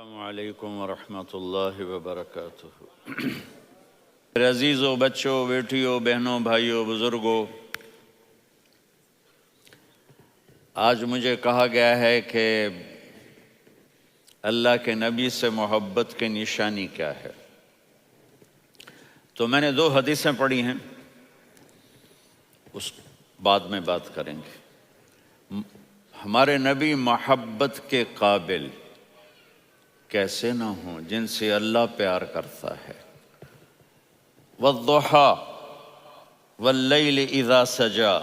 السلام علیکم ورحمۃ اللہ وبرکاتہ۔ میرے عزیزوں، بچوں، بیٹیوں، بہنوں، بھائیوں، بزرگوں، آج مجھے کہا گیا ہے کہ اللہ کے نبی سے محبت کی نشانی کیا ہے، تو میں نے 2 حدیثیں پڑھی ہیں، اس بعد میں بات کریں گے۔ ہمارے نبی محبت کے قابل کیسے نہ ہوں جن سے اللہ پیار کرتا ہے۔ وَالضُّحَى وَاللَّيْلِ إِذَا سَجَى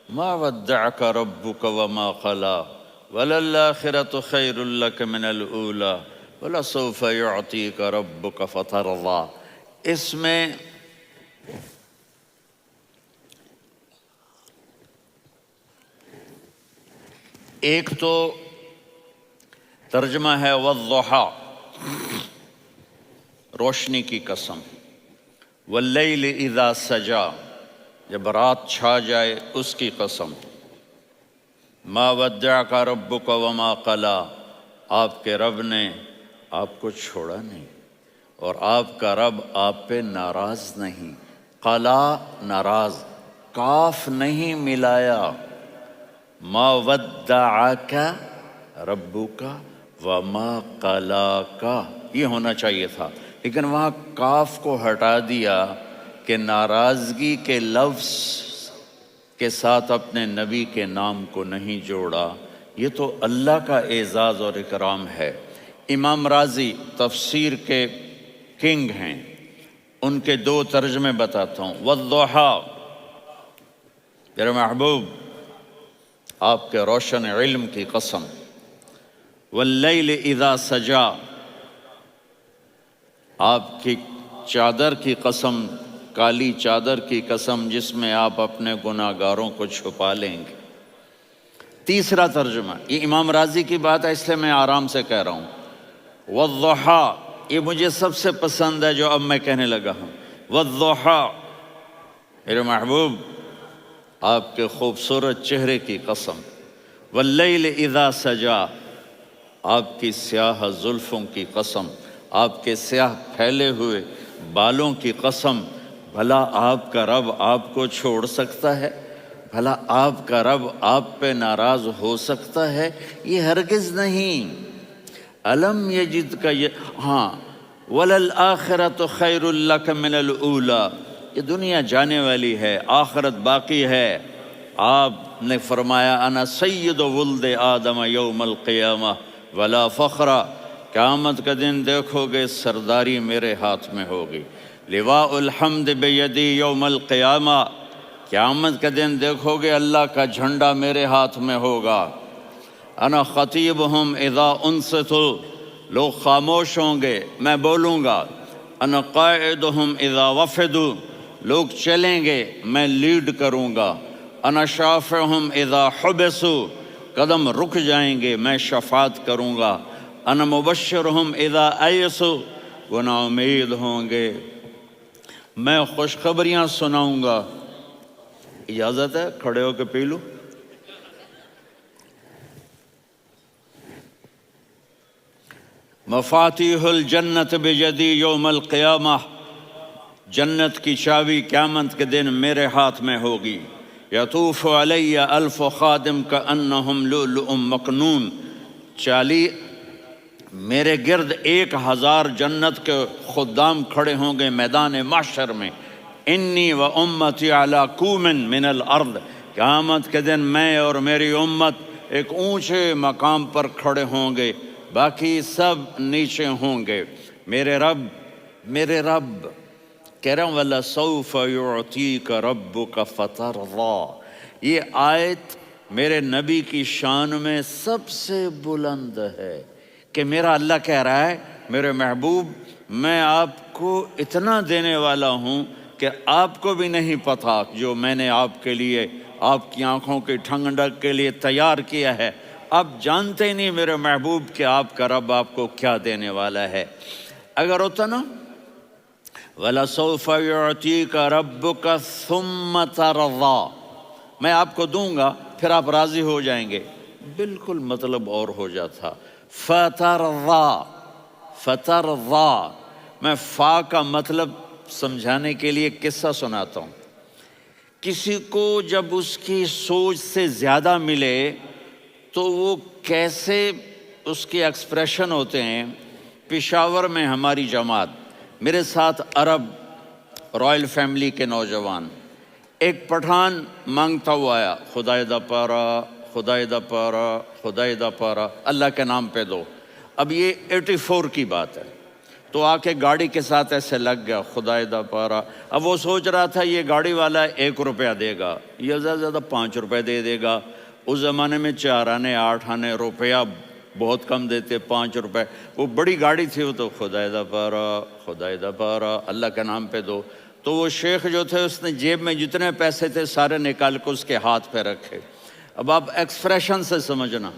مَا وَدَّعَكَ رَبُّكَ وَمَا قَلَى وَلَلْآخِرَةُ خَيْرٌ لَكَ مِنَ الْأُولَى وَلَسَوْفَ يُعْطِيكَ رَبُّكَ فَتَرْضَى۔ اس میں ایک تو ترجمہ ہے وَالضُّحَى، روشنی کی قسم، وَاللَّيْلِ إِذَا سَجَى، جب رات چھا جائے اس کی قسم، مَا وَدَّعَكَ رَبُّكَ وَمَا قَلَى، آپ کے رب نے آپ کو چھوڑا نہیں اور آپ کا رب آپ پہ ناراض نہیں۔ قَلَى ناراض، کاف نہیں ملایا، مَا وَدَّعَكَ رَبُّكَ وَمَا قَلَاكَ یہ ہونا چاہیے تھا، لیکن وہاں کاف کو ہٹا دیا کہ ناراضگی کے لفظ کے ساتھ اپنے نبی کے نام کو نہیں جوڑا۔ یہ تو اللہ کا اعزاز اور اکرام ہے۔ امام راضی تفسیر کے کنگ ہیں، ان کے 2 ترجمے بتاتا ہوں۔ وَالضُّحَى، میرے محبوب آپ کے روشن علم کی قسم، وَاللَّيْلِ إِذَا سَجَى، آپ کی چادر کی قسم، کالی چادر کی قسم جس میں آپ اپنے گناہ گاروں کو چھپا لیں گے۔ تیسرا ترجمہ، یہ امام راضی کی بات ہے اس لیے میں آرام سے کہہ رہا ہوں۔ وَالضُّحَى، یہ مجھے سب سے پسند ہے جو اب میں کہنے لگا ہوں۔ وَالضُّحَى، میرے محبوب آپ کے خوبصورت چہرے کی قسم، وَاللَّيْلِ إِذَا سَجَى، آپ کی سیاہ زلفوں کی قسم، آپ کے سیاہ پھیلے ہوئے بالوں کی قسم، بھلا آپ کا رب آپ کو چھوڑ سکتا ہے؟ بھلا آپ کا رب آپ پہ ناراض ہو سکتا ہے؟ یہ ہرگز نہیں۔ الم یجد کا ہاں، وَلَلْآخِرَةُ خَيْرٌ لَكَ مِنَ الْأُولَى، یہ دنیا جانے والی ہے، آخرت باقی ہے۔ آپ نے فرمایا انا سید ولد آدم یوم القیامہ ولا فخر، قیامت کا دن دیکھو گے سرداری میرے ہاتھ میں ہوگی۔ لواء الحمد بیدی یوم القیامہ، قیامت کا دن دیکھو گے اللہ کا جھنڈا میرے ہاتھ میں ہوگا۔ انا خطیبہم اذا انصتوا، لوگ خاموش ہوں گے میں بولوں گا۔ انا قائدہم اذا وفدوا، لوگ چلیں گے میں لیڈ کروں گا۔ انا شافعہم اذا حبسوا، قدم رک جائیں گے میں شفاعت کروں گا۔ انا مبشرہم اذا ایسوا، وہ نا امید ہوں گے میں خوشخبریاں سناؤں گا۔ اجازت ہے کھڑے ہو کے پی لوں؟ مفاتیح الجنت بیدی یوم القیامہ، جنت کی چابی قیامت کے دن میرے ہاتھ میں ہوگی۔ یطوف علی الف خادم کانہم لؤلؤ مکنون، میرے گرد 1000 جنت کے خدام کھڑے ہوں گے میدان محشر میں۔ انی و امتی علی کوم من الارض، قیامت کے دن میں اور میری امت ایک اونچے مقام پر کھڑے ہوں گے، باقی سب نیچے ہوں گے۔ میرے رب کہہ رہا ہوں وَلَسَوْفَ يُعْطِيكَ رَبُّكَ فَتَرْضَى، یہ آیت میرے نبی کی شان میں سب سے بلند ہے کہ میرا اللہ کہہ رہا ہے میرے محبوب میں آپ کو اتنا دینے والا ہوں کہ آپ کو بھی نہیں پتہ جو میں نے آپ کے لیے، آپ کی آنکھوں کی ٹھنڈک کے لیے تیار کیا ہے۔ آپ جانتے نہیں میرے محبوب کہ آپ کا رب آپ کو کیا دینے والا ہے۔ اگر ہوتا نا وَلَسَوْفَ يُعْطِيكَ رَبُّكَ ثُمَّ تَرْضَى، میں آپ کو دوں گا پھر آپ راضی ہو جائیں گے، بالکل مطلب اور ہو جاتا۔ فَتَرْضَى، فترضا، میں فا کا مطلب سمجھانے کے لیے قصہ سناتا ہوں۔ کسی کو جب اس کی سوچ سے زیادہ ملے تو وہ کیسے اس کے ایکسپریشن ہوتے ہیں۔ پشاور میں ہماری جماعت، میرے ساتھ عرب رائل فیملی کے نوجوان، ایک پٹھان مانگتا ہوا آیا، خدائے دا پارا، خدائے دا پارا، خدائے دا پارا، اللہ کے نام پہ دو۔ اب یہ 84 کی بات ہے، تو آ کے گاڑی کے ساتھ ایسے لگ گیا، خدائے دا پارا۔ اب وہ سوچ رہا تھا یہ گاڑی والا 1 روپیہ دے گا یا زیادہ زیادہ 5 روپے دے دے گا۔ اس زمانے میں 4 آنے 8 آنے روپیہ بہت کم دیتے، 5 روپے، وہ بڑی گاڑی تھی، وہ تو خدائے دا پارا، خدائے دا پارا، اللہ کے نام پہ دو۔ تو وہ شیخ جو تھے اس نے جیب میں جتنے پیسے تھے سارے نکال کے اس کے ہاتھ پہ رکھے۔ اب آپ ایکسپریشن سے سمجھنا،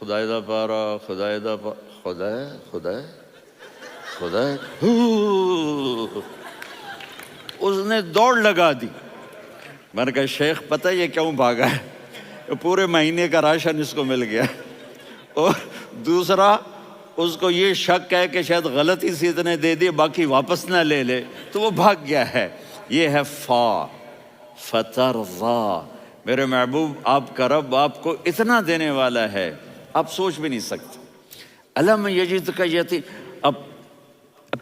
خدائے دا پارا، خدائے دا پارا، خدائے خدائے خدائے، اس نے دوڑ لگا دی۔ میں نے کہا شیخ پتہ یہ کیوں بھاگا ہے؟ پورے مہینے کا راشن اس کو مل گیا، اور دوسرا اس کو یہ شک ہے کہ شاید غلطی سے اتنے دے دیے باقی واپس نہ لے لے، تو وہ بھاگ گیا ہے۔ یہ ہے فا، فترضا۔ میرے محبوب آپ کا رب آپ کو اتنا دینے والا ہے آپ سوچ بھی نہیں سکتے۔ الم یجدک یتیم، اب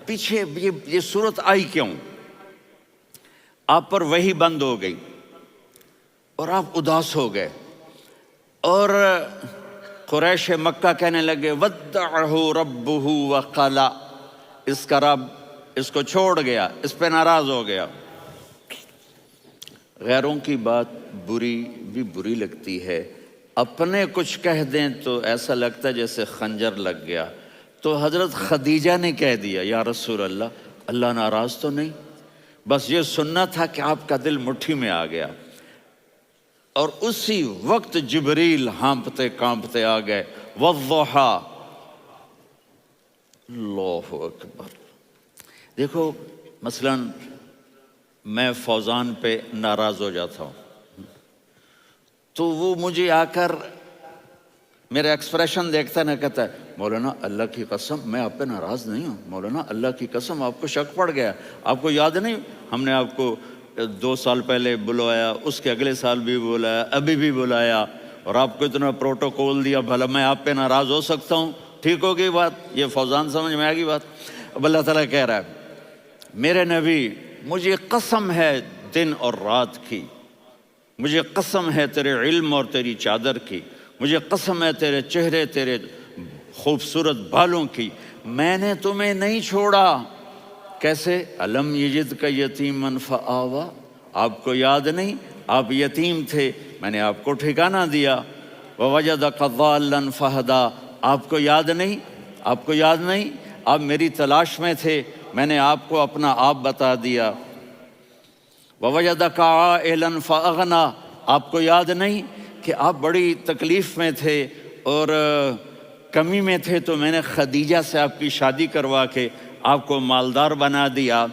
پیچھے یہ صورت آئی کیوں؟ آپ پر وحی بند ہو گئی اور آپ اداس ہو گئے، اور قریش مکہ کہنے لگے ودعہ ربہ وقلا، اس کا رب اس کو چھوڑ گیا، اس پہ ناراض ہو گیا۔ غیروں کی بات بری لگتی ہے، اپنے کچھ کہہ دیں تو ایسا لگتا ہے جیسے خنجر لگ گیا۔ تو حضرت خدیجہ نے کہہ دیا یا رسول اللہ، اللہ ناراض تو نہیں؟ بس یہ سننا تھا کہ آپ کا دل مٹھی میں آ گیا۔ اور اسی وقت جبریل ہانپتے کانپتے آ گئے، والضحی، اللہ اکبر۔ دیکھو مثلا میں فوزان پہ ناراض ہو جاتا ہوں تو وہ مجھے آ کر میرا ایکسپریشن دیکھتا ہے، نہ کہتا ہے مولانا اللہ کی قسم میں آپ پہ ناراض نہیں ہوں، مولانا اللہ کی قسم آپ کو شک پڑ گیا، آپ کو یاد نہیں ہم نے آپ کو 2 سال پہلے بلوایا، اس کے اگلے سال بھی بلایا، ابھی بھی بلایا، اور آپ کو اتنا پروٹوکول دیا، بھلا میں آپ پہ ناراض ہو سکتا ہوں؟ ٹھیک ہوگی بات؟ یہ فوزان سمجھ میں آ گئی بات؟ اب اللہ تعالیٰ کہہ رہا ہے میرے نبی مجھے قسم ہے دن اور رات کی، مجھے قسم ہے تیرے علم اور تیری چادر کی، مجھے قسم ہے تیرے چہرے تیرے خوبصورت بالوں کی، میں نے تمہیں نہیں چھوڑا۔ کیسے؟ الم یجدک یتیما فآویٰ، آپ کو یاد نہیں آپ یتیم تھے، میں نے آپ کو ٹھکانہ دیا۔ ووجدک ضالا فہدیٰ، آپ کو یاد نہیں، آپ کو یاد نہیں آپ میری تلاش میں تھے، میں نے آپ کو اپنا آپ بتا دیا۔ ووجدک عائلا فاغنیٰ، آپ کو یاد نہیں کہ آپ بڑی تکلیف میں تھے اور کمی میں تھے، تو میں نے خدیجہ سے آپ کی شادی کروا کے آپ کو مالدار بنا دیا۔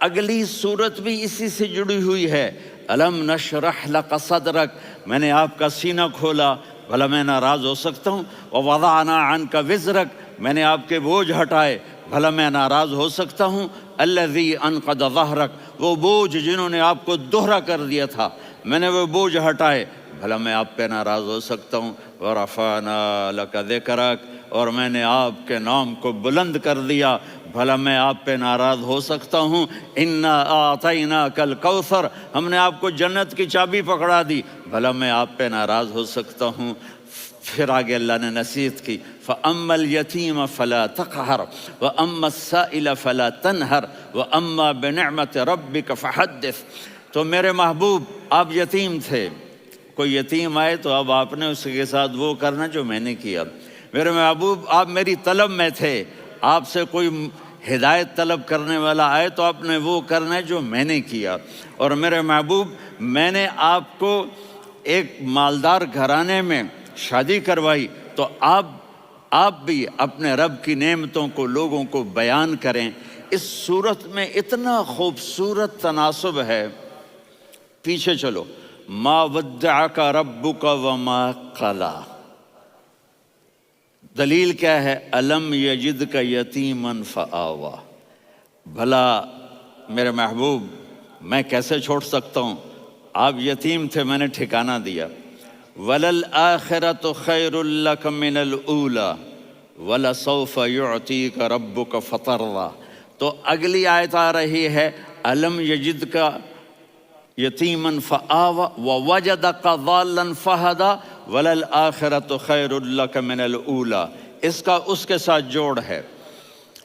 اگلی صورت بھی اسی سے جڑی ہوئی ہے، الم نشرح لک صدرک، میں نے آپ کا سینہ کھولا، بھلا میں ناراض ہو سکتا ہوں؟ ووضعنا عنک وزرک، میں نے آپ کے بوجھ ہٹائے، بھلا میں ناراض ہو سکتا ہوں؟ الذی انقض ظہرک، وہ بوجھ جنہوں نے آپ کو دوہرا کر دیا تھا، میں نے وہ بوجھ ہٹائے، بھلا میں آپ پہ ناراض ہو سکتا ہوں؟ ورفعنا لک ذکرک، اور میں نے آپ کے نام کو بلند کر دیا، بھلا میں آپ پہ ناراض ہو سکتا ہوں؟ انا اعطیناک الکوثر، ہم نے آپ کو جنت کی چابی پکڑا دی، بھلا میں آپ پہ ناراض ہو سکتا ہوں؟ پھر آگے اللہ نے نصیحت کی، فَأَمَّا الْيَتِيمَ فَلَا تَقْهَرْ وَأَمَّا السَّائِلَ فَلَا تَنْهَرْ وَأَمَّا بِنِعْمَةِ رَبِّكَ فَحَدِّثْ۔ تو میرے محبوب آپ یتیم تھے، کوئی یتیم آئے تو اب آپ نے اس کے ساتھ وہ کرنا جو میں نے کیا۔ میرے محبوب آپ میری طلب میں تھے، آپ سے کوئی ہدایت طلب کرنے والا آئے تو آپ نے وہ کرنا ہے جو میں نے کیا۔ اور میرے محبوب میں نے آپ کو ایک مالدار گھرانے میں شادی کروائی، تو آپ بھی اپنے رب کی نعمتوں کو لوگوں کو بیان کریں۔ اس صورت میں اتنا خوبصورت تناسب ہے، پیچھے چلو، ما ودعک ربک وما قلی، دلیل کیا ہے؟ الم یجد کا یتیمن فآوا، بھلا میرے محبوب میں کیسے چھوڑ سکتا ہوں؟ آپ یتیم تھے، میں نے ٹھکانہ دیا۔ وَلَلْآخِرَةُ خَيْرٌ لَكَ مِنَ الْأُولَى وَلَسَوْفَ يُعْطِيكَ رَبُّكَ فَتَرْضَىٰ۔ تو اگلی آیت آ رہی ہے الم یجد کا یتیمن فآوا ووجدک ضالا فہدا وللآخرۃ خیر لک من الاولی، اس کا اس کے ساتھ جوڑ ہے۔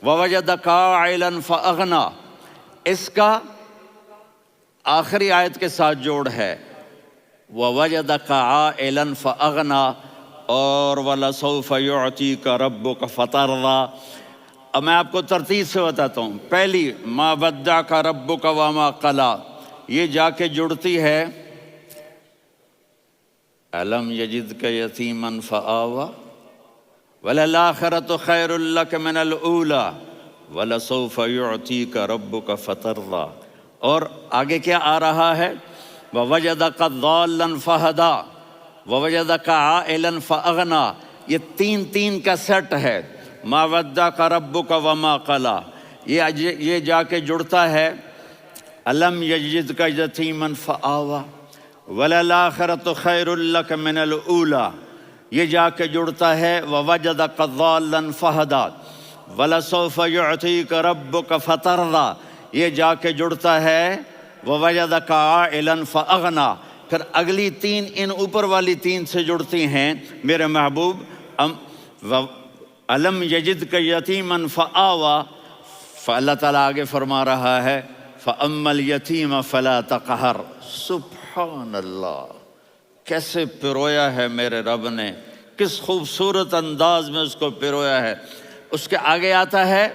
ووجدک عائلا فاغنی، اس کا آخری آیت کے ساتھ جوڑ ہے ووجدک عائلا فاغنی اور ولسوف یعطیک ربک فترضیٰ۔ اب میں آپ کو ترتیب سے بتاتا ہوں۔ پہلی ما ودعک ربک وما قلی، یہ جا کے جڑتی ہے الم یجدک یتیما فآوا وللآخرۃ خیر لک من الاولی ولسوف یعطیک ربک فترضیٰ۔ اور آگے کیا آ رہا ہے؟ ووجدک ضالا فہدا ووجدک عائلا فاغنی، یہ تین تین کا سیٹ ہے۔ ما ودعک ربک وما قلی، یہ جا کے جڑتا ہے الم یجدک یتیما فآوا وللآخرۃ خیر لک من الاولی، یہ جا کے جڑتا ہے ووجدک ضالا فہدا ولسوف یعطیک ربک فترضیٰ، یہ جا کے جڑتا ہے ووجدک عائلا فاغنی۔ پھر اگلی تین ان اوپر والی تین سے جڑتی ہیں میرے محبوب۔ الم یجدک یتیما فآوا، فاللہ تعالیٰ آگے فرما رہا ہے فَأَمَّا الْيَتِيمَ فَلَا تَقْهَرْ۔ سبحان اللہ، کیسے پرویا ہے میرے رب نے، کس خوبصورت انداز میں اس کو پرویا ہے۔ اس کے آگے آتا ہے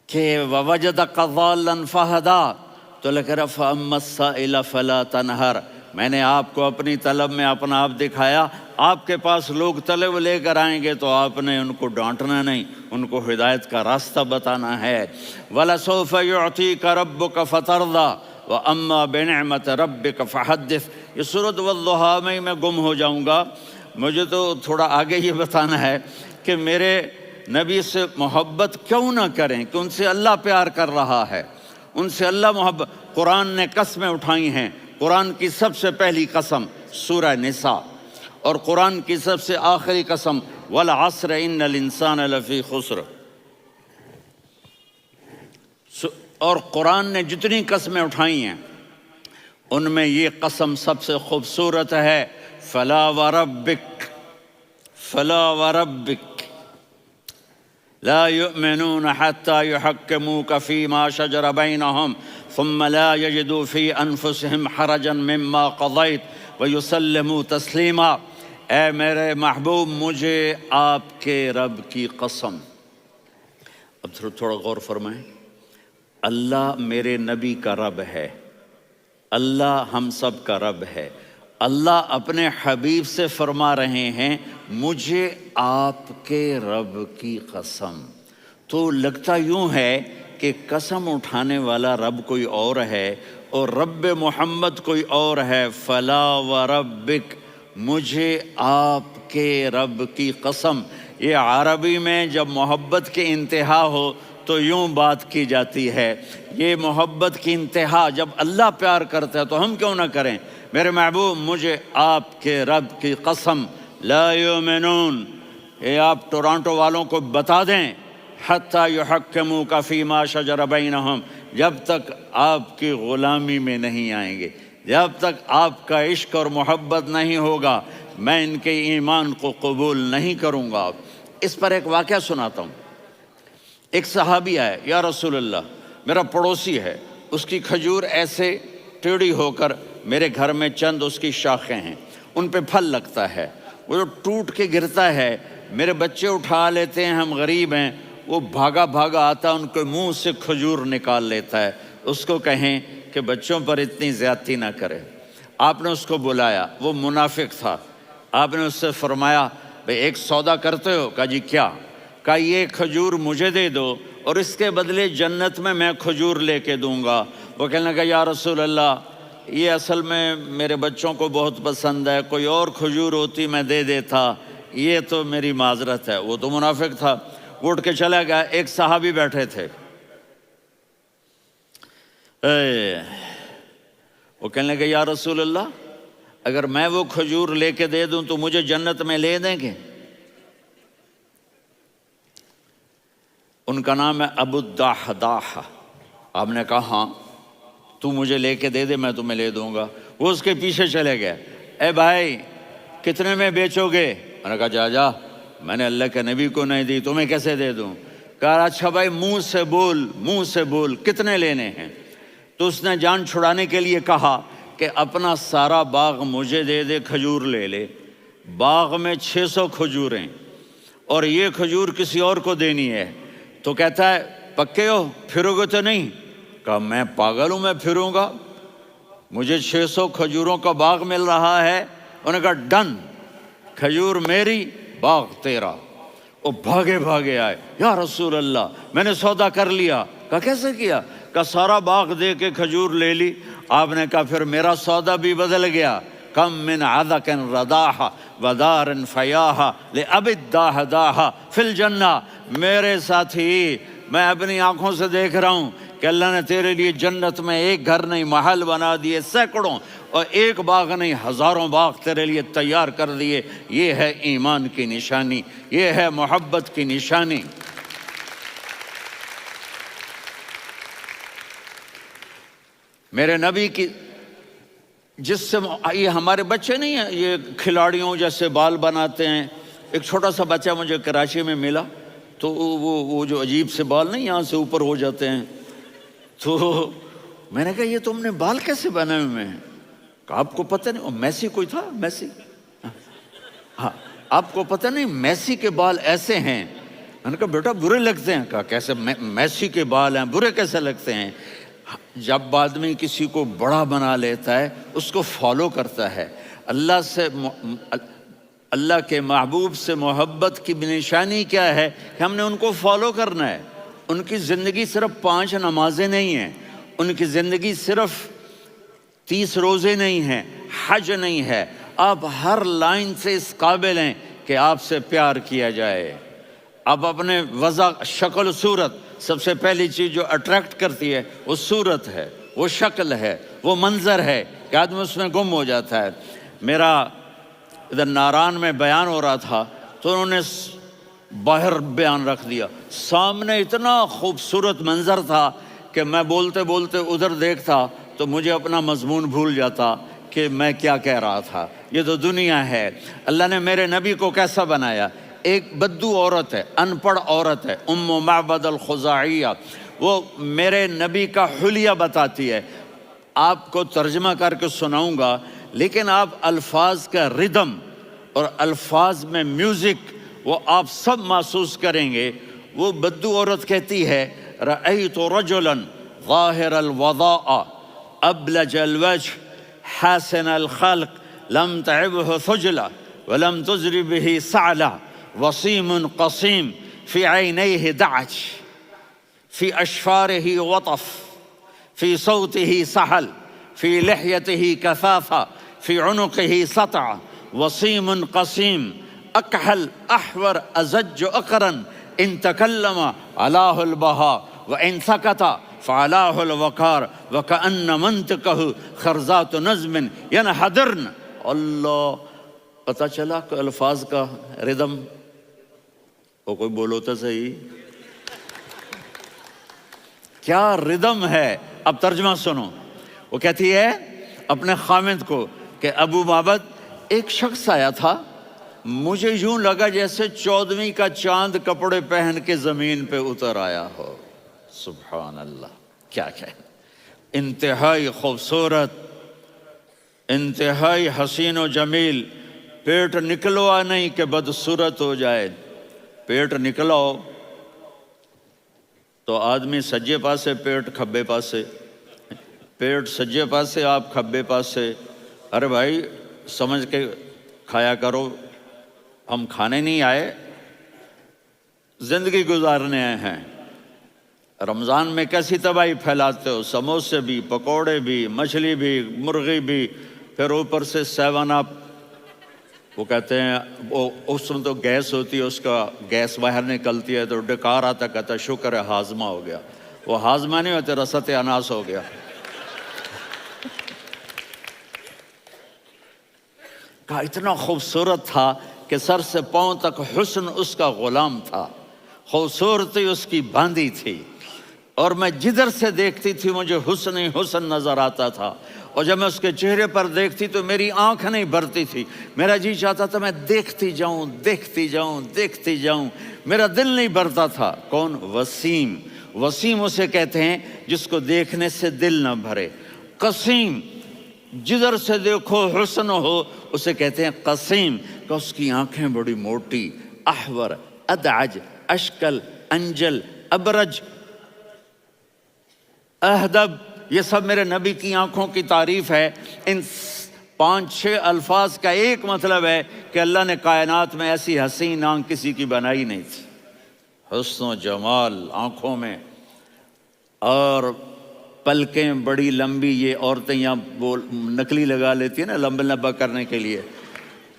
کہ وَوَجَدَكَ ضَالًّا فَهَدَىٰ، تو لکھ رہا فَأَمَّا السَّائِلَ فَلَا تَنْهَرْ، میں نے آپ کو اپنی طلب میں اپنا آپ دکھایا۔ آپ کے پاس لوگ طلب لے کر آئیں گے تو آپ نے ان کو ڈانٹنا نہیں، ان کو ہدایت کا راستہ بتانا ہے۔ وَلَسَوْفَ يُعْطِيكَ رَبُّكَ فَتَرْضَىٰ وَأَمَّا بِنِعْمَةِ رَبِّكَ فَحَدِّثْ۔ یہ سورۃ والضحیٰ میں گم ہو جاؤں گا، مجھے تو تھوڑا آگے یہ بتانا ہے کہ میرے نبی سے محبت کیوں نہ کریں، کہ ان سے اللہ پیار کر رہا ہے، ان سے اللہ محبت۔ قرآن نے قسمیں اٹھائی ہیں، قرآن کی سب سے پہلی قسم سورہ نساء، اور قرآن کی سب سے آخری قسم والعصر ان الانسان لفی خسر۔ اور قرآن نے جتنی قسمیں اٹھائی ہیں ان میں یہ قسم سب سے خوبصورت ہے، فلا وربک فلا وربک لا يؤمنون حتى يحكموك فيما شجر بينهم ثم لا يجدوا في انفسهم حرجا مما قضيت ويسلموا تسلیما۔ اے میرے محبوب، مجھے آپ کے رب کی قسم۔ اب تھوڑا غور فرمائیں، اللہ میرے نبی کا رب ہے، اللہ ہم سب کا رب ہے۔ اللہ اپنے حبیب سے فرما رہے ہیں مجھے آپ کے رب کی قسم۔ تو لگتا یوں ہے کہ قسم اٹھانے والا رب کوئی اور ہے اور رب محمد کوئی اور ہے۔ فلا وربک، مجھے آپ کے رب کی قسم۔ یہ عربی میں جب محبت کی انتہا ہو تو یوں بات کی جاتی ہے، یہ محبت کی انتہا جب اللہ پیار کرتا ہے تو ہم کیوں نہ کریں۔ میرے محبوب، مجھے آپ کے رب کی قسم، لا یؤمنون، یہ آپ ٹورانٹو والوں کو بتا دیں، حتی یحکموک فیما شجر بینہم، جب تک آپ کی غلامی میں نہیں آئیں گے، جب تک آپ کا عشق اور محبت نہیں ہوگا، میں ان کے ایمان کو قبول نہیں کروں گا۔ اس پر ایک واقعہ سناتا ہوں۔ ایک صحابی آئے، یا رسول اللہ، میرا پڑوسی ہے، اس کی کھجور ایسے ٹیڑھی ہو کر میرے گھر میں چند اس کی شاخیں ہیں، ان پہ پھل لگتا ہے، وہ جو ٹوٹ کے گرتا ہے، میرے بچے اٹھا لیتے ہیں، ہم غریب ہیں، وہ بھاگا بھاگا آتا ہے، ان کے منہ سے کھجور نکال لیتا ہے۔ اس کو کہیں کہ بچوں پر اتنی زیادتی نہ کرے۔ آپ نے اس کو بلایا، وہ منافق تھا، آپ نے اس سے فرمایا بھئی ایک سودا کرتے ہو؟ کہا جی کیا؟ کہا یہ کھجور مجھے دے دو اور اس کے بدلے جنت میں کھجور لے کے دوں گا۔ وہ کہنے لگا یا رسول اللہ، یہ اصل میں میرے بچوں کو بہت پسند ہے، کوئی اور کھجور ہوتی میں دے دیتا، یہ تو میری معذرت ہے۔ وہ تو منافق تھا، وہ اٹھ کے چلا گیا۔ ایک صحابی بیٹھے تھے، وہ کہنے لگے یا رسول اللہ، اگر میں وہ کھجور لے کے دے دوں تو مجھے جنت میں لے دیں گے؟ ان کا نام ہے ابو الدحداح۔ آپ نے کہا ہاں، تو مجھے لے کے دے دے، میں تمہیں لے دوں گا۔ وہ اس کے پیچھے چلے گئے، اے بھائی کتنے میں بیچو گے؟ میں نے کہا جا میں نے اللہ کے نبی کو نہیں دی، تمہیں کیسے دے دوں؟ کہا اچھا بھائی منہ سے بول کتنے لینے ہیں؟ تو اس نے جان چھڑانے کے لیے کہا کہ اپنا سارا باغ مجھے دے دے، کھجور لے لے۔ باغ میں 600 کھجوریں اور یہ کھجور کسی اور کو دینی ہے۔ تو کہتا ہے پکے ہو، پھرو گے تو نہیں؟ کہا میں پاگل ہوں، میں پھروں گا؟ مجھے 600 کھجوروں کا باغ مل رہا ہے۔ انہوں نے کہا ڈن، کھجور میری، باغ تیرا۔ وہ بھاگے آئے، یا رسول اللہ میں نے سودا کر لیا۔ کہا کیسے کیا؟ کہا سارا باغ دے کے کھجور لے لی۔ آپ نے کہا پھر میرا سودا بھی بدل گیا۔ کم من عذق رداح ودار فیاح لأبی الدحداح فی الجنہ۔ میرے ساتھی، میں اپنی آنکھوں سے دیکھ رہا ہوں کہ اللہ نے تیرے لیے جنت میں ایک گھر نہیں محل بنا دیے سینکڑوں، اور ایک باغ نہیں ہزاروں باغ تیرے لیے تیار کر دیے۔ یہ ہے ایمان کی نشانی، یہ ہے محبت کی نشانی۔ میرے نبی کی جس سے یہ ہمارے بچے نہیں ہیں یہ کھلاڑیوں جیسے بال بناتے ہیں۔ ایک چھوٹا سا بچہ مجھے کراچی میں ملا، تو وہ جو عجیب سے بال نہیں یہاں سے اوپر ہو جاتے ہیں، تو میں نے کہا یہ تم نے بال کیسے بنائے ہوئے ہیں؟ کہا آپ کو پتہ نہیں؟ میسی کوئی تھا، میسی، ہاں آپ کو پتہ نہیں میسی کے بال ایسے ہیں؟ میں نے کہا بیٹا برے لگتے ہیں۔ کہا کیسے؟ میسی کے بال ہیں برے کیسے لگتے ہیں؟ جب آدمی کسی کو بڑا بنا لیتا ہے اس کو فالو کرتا ہے۔ اللہ کے محبوب سے محبت کی نشانی کیا ہے کہ ہم نے ان کو فالو کرنا ہے۔ ان کی زندگی صرف 5 نمازیں نہیں ہیں، ان کی زندگی صرف 30 روزے نہیں ہیں، حج نہیں ہے۔ آپ ہر لائن سے اس قابل ہیں کہ آپ سے پیار کیا جائے۔ آپ اپنے وضع، شکل و صورت، سب سے پہلی چیز جو اٹریکٹ کرتی ہے وہ صورت ہے، وہ شکل ہے، وہ منظر ہے کہ آدمی اس میں گم ہو جاتا ہے۔ میرا ادھر ناران میں بیان ہو رہا تھا تو انہوں نے باہر بیان رکھ دیا، سامنے اتنا خوبصورت منظر تھا کہ میں بولتے بولتے ادھر دیکھتا تو مجھے اپنا مضمون بھول جاتا کہ میں کیا کہہ رہا تھا۔ یہ تو دنیا ہے۔ اللہ نے میرے نبی کو کیسا بنایا؟ ایک بدو عورت ہے، ان پڑھ عورت ہے، ام معبد الخزاعیہ، وہ میرے نبی کا حلیہ بتاتی ہے۔ آپ کو ترجمہ کر کے سناؤں گا، لیکن آپ الفاظ کا ردم اور الفاظ میں میوزک وہ آپ سب محسوس کریں گے۔ وہ بدو عورت کہتی ہے رأیت رجلا ظاہر الوضاء ابلج الوجه حاسن الخلق لم تعبه ثجلة ولم تزر به سعلة وصيم قصيم في عينيه دعج في أشفاره وطف في صوته سحل في لحيته كثافة في عنقه سطع وصيم قصيم أكحل أحور أزج أقرن إن تكلم علاه البهاء وإن سكت فعلاه الوقار وكأن منطقه خرزات نظم ينحدرن۔ اللہ، پتہ چلا کہ الفاظ کا ردم، وہ کوئی بولو تو صحیح، کیا ردم ہے۔ اب ترجمہ سنو۔ وہ کہتی ہے اپنے خامد کو کہ ابو معبد، ایک شخص آیا تھا، مجھے یوں لگا جیسے 14ویں کا چاند کپڑے پہن کے زمین پہ اتر آیا ہو۔ سبحان اللہ، کیا انتہائی خوبصورت، انتہائی حسین و جمیل۔ پیٹ نکلوا نہیں کہ بدصورت ہو جائے۔ پیٹ نکلاؤ تو آدمی سجے پاسے پیٹ، کھبے پاسے پیٹ، سجے پاسے آپ، کھبے پاسے۔ ارے بھائی سمجھ کے کھایا کرو، ہم کھانے نہیں آئے، زندگی گزارنے آئے ہیں۔ رمضان میں کیسی تباہی پھیلاتے ہو، سموسے بھی، پکوڑے بھی، مچھلی بھی، مرغی بھی، پھر اوپر سے 7 اپ۔ وہ کہتے ہیں وہ اس میں تو گیس ہوتی ہے، اس کا گیس باہر نکلتی ہے تو ڈکار آتا، کہتا ہے شکر ہے ہاضمہ ہو گیا. وہ ہاضمہ نہیں ہوتے، رسط اناس ہو گیا. کہا اتنا خوبصورت تھا کہ سر سے پاؤں تک حسن اس کا غلام تھا، خوبصورتی اس کی باندھی تھی، اور میں جدھر سے دیکھتی تھی مجھے حسن ہی حسن نظر آتا تھا. اور جب میں اس کے چہرے پر دیکھتی تو میری آنکھ نہیں بھرتی تھی، میرا جی چاہتا تھا میں دیکھتی جاؤں دیکھتی جاؤں دیکھتی جاؤں، میرا دل نہیں بھرتا تھا. کون؟ وسیم. وسیم اسے کہتے ہیں جس کو دیکھنے سے دل نہ بھرے. قسیم، جدھر سے دیکھو حسن ہو، اسے کہتے ہیں قسیم، کہ اس کی آنکھیں بڑی موٹی، احور، ادعج، اشکل، انجل، ابرج، اہدب، یہ سب میرے نبی کی آنکھوں کی تعریف ہے. ان 5-6 الفاظ کا ایک مطلب ہے کہ اللہ نے کائنات میں ایسی حسین آنکھ کسی کی بنائی نہیں تھی. حسن و جمال آنکھوں میں، اور پلکیں بڑی لمبی. یہ عورتیں یہاں وہ نکلی لگا لیتی ہیں نا لمبا لمبا کرنے کے لیے،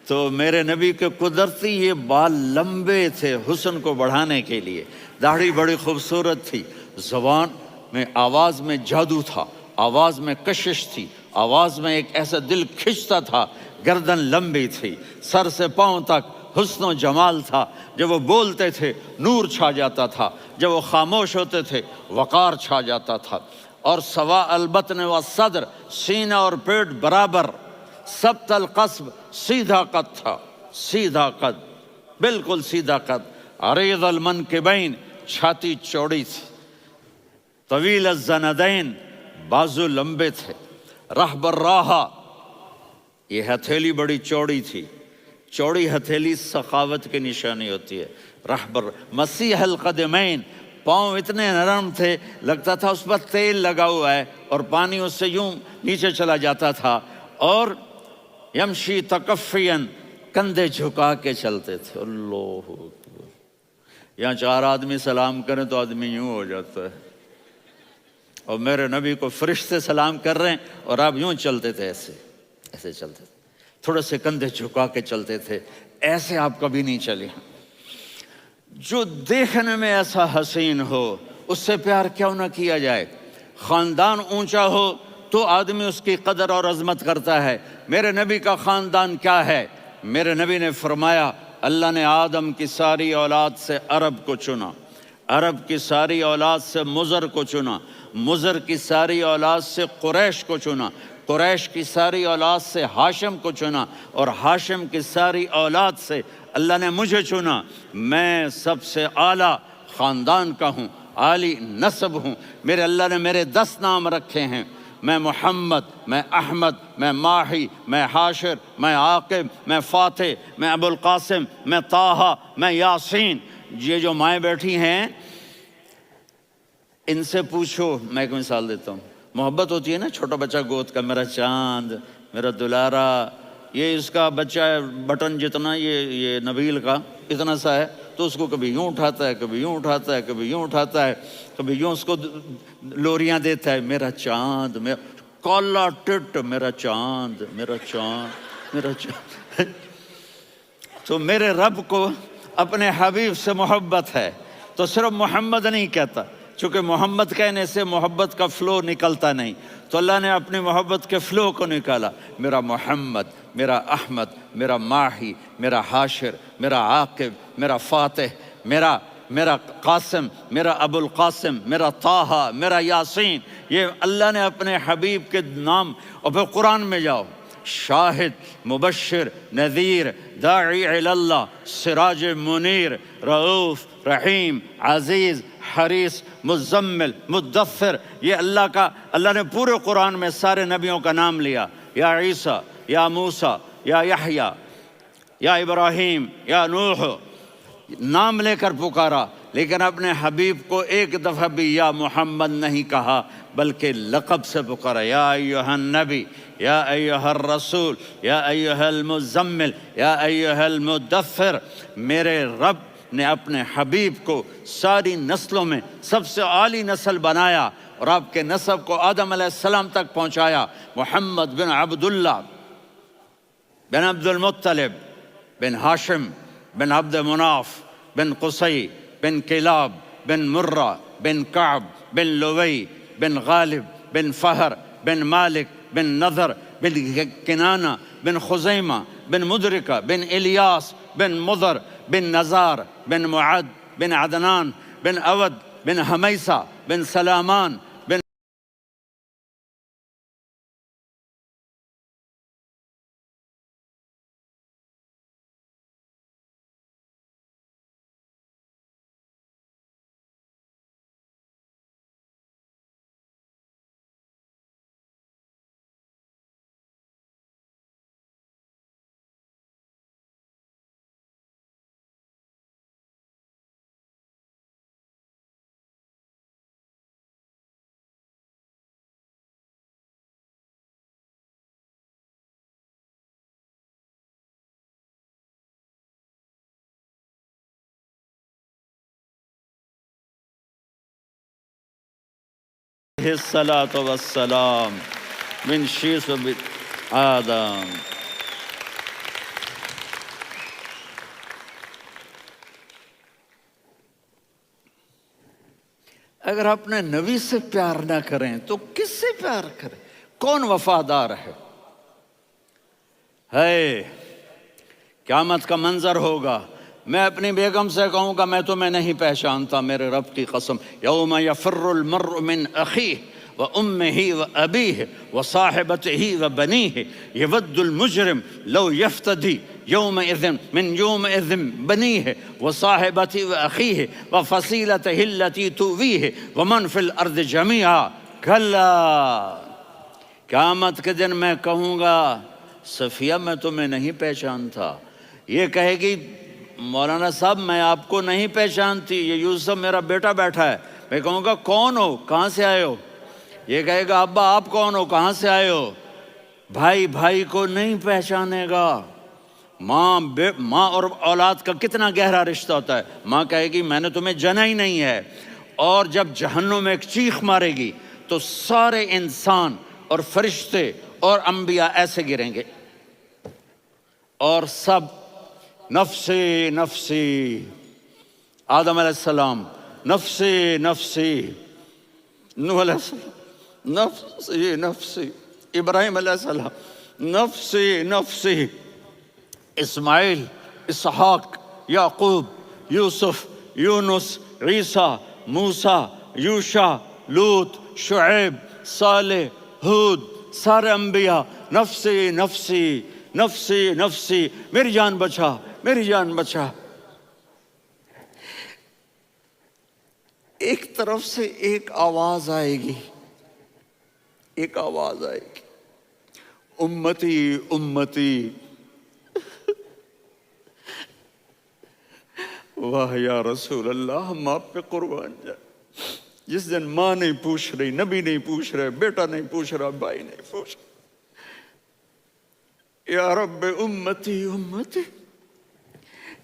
تو میرے نبی کے قدرتی یہ بال لمبے تھے حسن کو بڑھانے کے لیے. داڑھی بڑی خوبصورت تھی. زبان میں، آواز میں جادو تھا، آواز میں کشش تھی، آواز میں ایک ایسا دل کھنچتا تھا. گردن لمبی تھی، سر سے پاؤں تک حسن و جمال تھا. جب وہ بولتے تھے نور چھا جاتا تھا، جب وہ خاموش ہوتے تھے وقار چھا جاتا تھا. اور سوا البطن و صدر، سینہ اور پیٹ برابر، سبت القصب، سیدھا قد تھا، سیدھا قد، بالکل سیدھا قد. عریض المنکبین، چھاتی چوڑی تھی. طویل الزندین، بازو لمبے تھے. رحب الراحہ، یہ ہتھیلی بڑی چوڑی تھی. چوڑی ہتھیلی سخاوت کی نشانی ہوتی ہے. رحب مسیح القدمین، پاؤں اتنے نرم تھے لگتا تھا اس پر تیل لگا ہوا ہے، اور پانی اس سے یوں نیچے چلا جاتا تھا. اور یمشی تکفین، کندھے جھکا کے چلتے تھے. اللہ اکبر. یہاں 4 آدمی سلام کریں تو آدمی یوں ہو جاتا ہے، اور میرے نبی کو فرشتے سلام کر رہے ہیں اور آپ یوں چلتے تھے، ایسے ایسے چلتے تھے، تھوڑے سے کندھے جھکا کے چلتے تھے. ایسے آپ کبھی نہیں چلے. جو دیکھنے میں ایسا حسین ہو اس سے پیار کیوں نہ کیا جائے. خاندان اونچا ہو تو آدمی اس کی قدر اور عظمت کرتا ہے. میرے نبی کا خاندان کیا ہے؟ میرے نبی نے فرمایا اللہ نے آدم کی ساری اولاد سے عرب کو چنا، عرب کی ساری اولاد سے مضر کو چنا، مضر کی ساری اولاد سے قریش کو چنا، قریش کی ساری اولاد سے ہاشم کو چنا، اور ہاشم کی ساری اولاد سے اللہ نے مجھے چنا. میں سب سے اعلیٰ خاندان کا ہوں، عالی نسب ہوں. میرے اللہ نے میرے 10 نام رکھے ہیں. میں محمد، میں احمد، میں ماہی، میں حاشر، میں عاقب، میں فاتح، میں ابو القاسم، میں طٰہٰ، میں یاسین. یہ جو مائیں بیٹھی ہیں ان سے پوچھو. میں ایک مثال دیتا ہوں. محبت ہوتی ہے نا، چھوٹا بچہ گود کا، میرا چاند، میرا دلارا. یہ اس کا بچہ بٹن جتنا، یہ نبیل کا اتنا سا ہے، تو اس کو کبھی یوں اٹھاتا ہے، کبھی یوں اٹھاتا ہے، کبھی یوں اٹھاتا ہے، کبھی یوں اس کو لوریاں دیتا ہے. میرا چاند، میرا کالا ٹٹ، میرا چاند، میرا چاند، میرا چاند. تو میرے رب کو اپنے حبیب سے محبت ہے تو صرف محمد نہیں کہتا، چونکہ محمد کہنے سے محبت کا فلو نکلتا نہیں، تو اللہ نے اپنی محبت کے فلو کو نکالا. میرا محمد، میرا احمد، میرا ماہی، میرا حاشر، میرا عاقب، میرا فاتح، میرا قاسم، میرا ابو القاسم، میرا طٰہٰ، میرا یاسین. یہ اللہ نے اپنے حبیب کے نام. اور پھر قرآن میں جاؤ، شاہد، مبشر، نذیر، داعی الی اللہ، سراج منیر، رؤوف، رحیم، عزیز، حریص، مزمل، مدثر. یہ اللہ نے پورے قرآن میں سارے نبیوں کا نام لیا. یا عیسیٰ، یا موسیٰ، یا یحییٰ، یا ابراہیم، یا نوح، نام لے کر پکارا. لیکن اپنے حبیب کو ایک دفعہ بھی یا محمد نہیں کہا، بلکہ لقب سے پکارا. یا ایھا النبی، یا ایھا الرسول، یا ایھا المزمل، یا ایھا المدثر. میرے رب نے اپنے حبیب کو ساری نسلوں میں سب سے عالی نسل بنایا، اور آپ کے نسب کو آدم علیہ السلام تک پہنچایا. محمد بن عبداللہ بن عبد المطلب بن ہاشم بن عبد مناف بن قصی بن کلاب بن مرہ بن کعب بن لوی بن غالب بن فہر بن مالک بن نضر بن کنانہ بن خزیمہ بن مدرکہ بن الیاس بن مضر بن نزار بن معد بن عدنان بن اود بن حمیسہ بن سلامان بن الصلاة والسلام من شیس آدم. اگر اپنے نبی سے پیار نہ کریں تو کس سے پیار کریں؟ کون وفادار ہے؟ قیامت کا منظر ہوگا، میں اپنی بیگم سے کہوں گا میں تمہیں نہیں پہچانتا، میرے رب کی قسم، یوم یفر المرء من اخیہ وامہ وابیہ وصاحبتہ وبنیہ یود المجرم لو یفتدی یومئذ من یومئذ بنیہ وصاحبتہ واخیہ وفصیلتہ التی تؤویہ ومن فی الارض جمیعا کلا. قیامت کے دن میں کہوں گا صفیہ میں تمہیں نہیں پہچانتا، یہ کہے گی مولانا صاحب میں آپ کو نہیں پہچانتی، یہ یوسف میرا بیٹا بیٹھا ہے. میں کہوں گا کون ہو، کہاں سے آئے ہو؟ یہ کہے گا ابا آپ کون ہو، کہاں سے آئے ہو؟ بھائی بھائی کو نہیں پہچانے گا. ماں اور اولاد کا کتنا گہرا رشتہ ہوتا ہے. ماں کہے گی میں نے تمہیں جنا ہی نہیں ہے. اور جب جہنم میں ایک چیخ مارے گی تو سارے انسان اور فرشتے اور انبیاء ایسے گریں گے اور سب نفسی نفسی. آدم علیہ السلام نفسی نفسی، نوح علیہ السلام نفسی نفسی، ابراہیم علیہ السلام نفسی نفسی، اسماعیل، اسحاق، یعقوب، یوسف، یونس، عیسیٰ، موسیٰ، یوشع، لوط، شعیب، صالح، ہود، سارے انبیاء نفسی نفسی نفسی نفسی، میری جان بچا میری جان بچا. ایک طرف سے ایک آواز آئے گی، ایک آواز آئے گی، امتی امتی. واہ یا رسول اللہ، ہم آپ پہ قربان جائیں. جس دن ماں نہیں پوچھ رہی، نبی نہیں پوچھ رہے، بیٹا نہیں پوچھ رہا، بھائی نہیں پوچھ رہا، یا رب امتی امتی،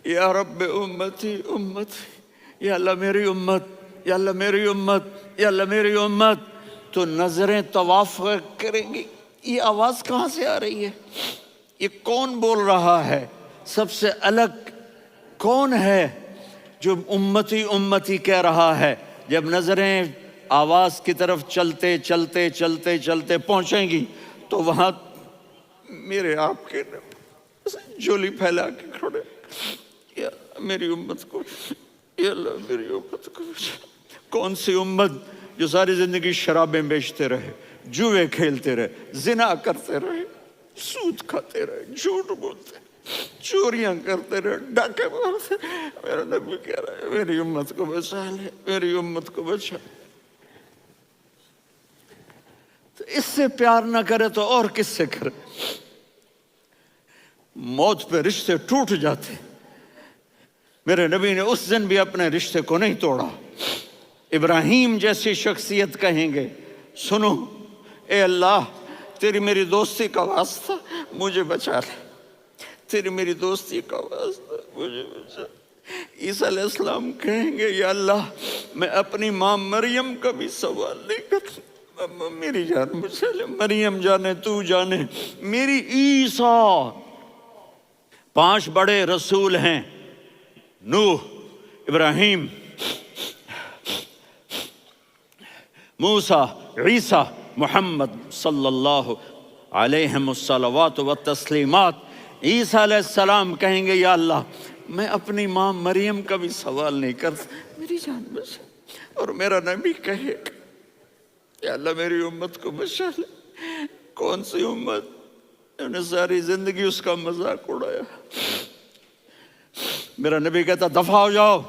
یا رب امتی امتی، یا اللہ میری امت، یا اللہ میری امت، یا اللہ میری امت. تو نظریں طواف کریں گی، یہ آواز کہاں سے آ رہی ہے؟ یہ کون بول رہا ہے؟ سب سے الگ کون ہے جو امتی امتی کہہ رہا ہے؟ جب نظریں آواز کی طرف چلتے چلتے چلتے چلتے پہنچیں گی تو وہاں میرے آپ کے جولی پھیلا کے کھڑے، یا میری امت کو، یا اللہ میری امت کو. کون سی امت جو ساری زندگی شرابیں بیچتے رہے، جوئے کھیلتے رہے، زنا کرتے رہے، سود کھاتے رہے، جھوٹ بولتے، چوریاں کرتے رہے، ڈاکے مارتے. میرا نبی کہہ رہا ہے میری امت کو بچا لے، میری امت کو بچا. تو اس سے پیار نہ کرے تو اور کس سے کرے؟ موت پہ رشتے ٹوٹ جاتے. میرے نبی نے اس دن بھی اپنے رشتے کو نہیں توڑا. ابراہیم جیسی شخصیت کہیں گے سنو اے اللہ تیری میری دوستی کا واسطہ مجھے بچا لے، تیری میری دوستی کا واسطہ مجھے بچا. عیسیٰ علیہ السلام کہیں گے یا اللہ میں اپنی ماں مریم کا بھی سوال نہیں کرتا، میری جان بچا لے. مریم جانے تو جانے، میری عیسیٰ 5 بڑے رسول ہیں، نوح، ابراہیم، موسیٰ، عیسیٰ، محمد صلی اللہ علیہ الصلوات والتسلیمات۔ عیسیٰ علیہ السلام کہیں گے یا اللہ میں اپنی ماں مریم کا بھی سوال نہیں کرتا، میری جان بچا۔ اور میرا نبی کہے گا یا اللہ میری امت کو بچا لے۔ کون سی امت؟ انہوں نے ساری زندگی اس کا مذاق اڑایا۔ میرا نبی کہتا دفع ہو جاؤ،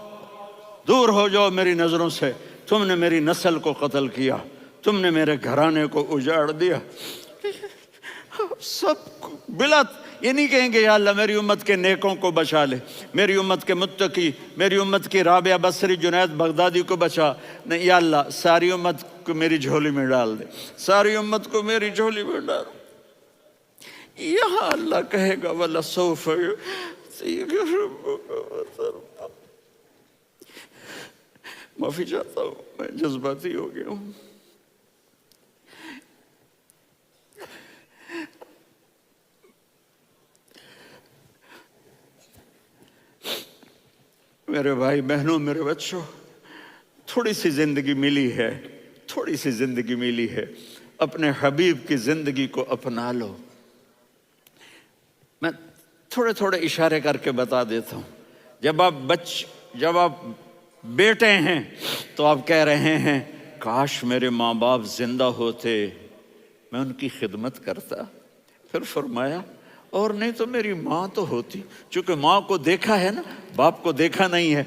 دور ہو جاؤ میری نظروں سے، تم نے میری نسل کو قتل کیا، تم نے میرے گھرانے کو اجاڑ دیا۔ سب بلا یہ نہیں کہیں گے یا اللہ میری امت کے نیکوں کو بچا لے، میری امت کے متقی، میری امت کی رابعہ بصری، جنید بغدادی کو بچا، نہیں یا اللہ ساری امت کو میری جھولی میں ڈال دے، ساری امت کو میری جھولی میں ڈال۔ یہاں اللہ کہے گا وَلَسَوْفَ يُعْطِيكَ رَبُّكَ فَتَرْضَىٰ۔ معافی چاہتا ہوں، میں جذباتی ہو گیا ہوں۔ میرے بھائی بہنوں، میرے بچوں، تھوڑی سی زندگی ملی ہے، تھوڑی سی زندگی ملی ہے، اپنے حبیب کی زندگی کو اپنا لو۔ میں تھوڑے تھوڑے اشارے کر کے بتا دیتا ہوں۔ جب آپ بیٹے ہیں تو آپ کہہ رہے ہیں کاش میرے ماں باپ زندہ ہوتے، میں ان کی خدمت کرتا۔ پھر فرمایا اور نہیں تو میری ماں تو ہوتی، چونکہ ماں کو دیکھا ہے نا، باپ کو دیکھا نہیں ہے،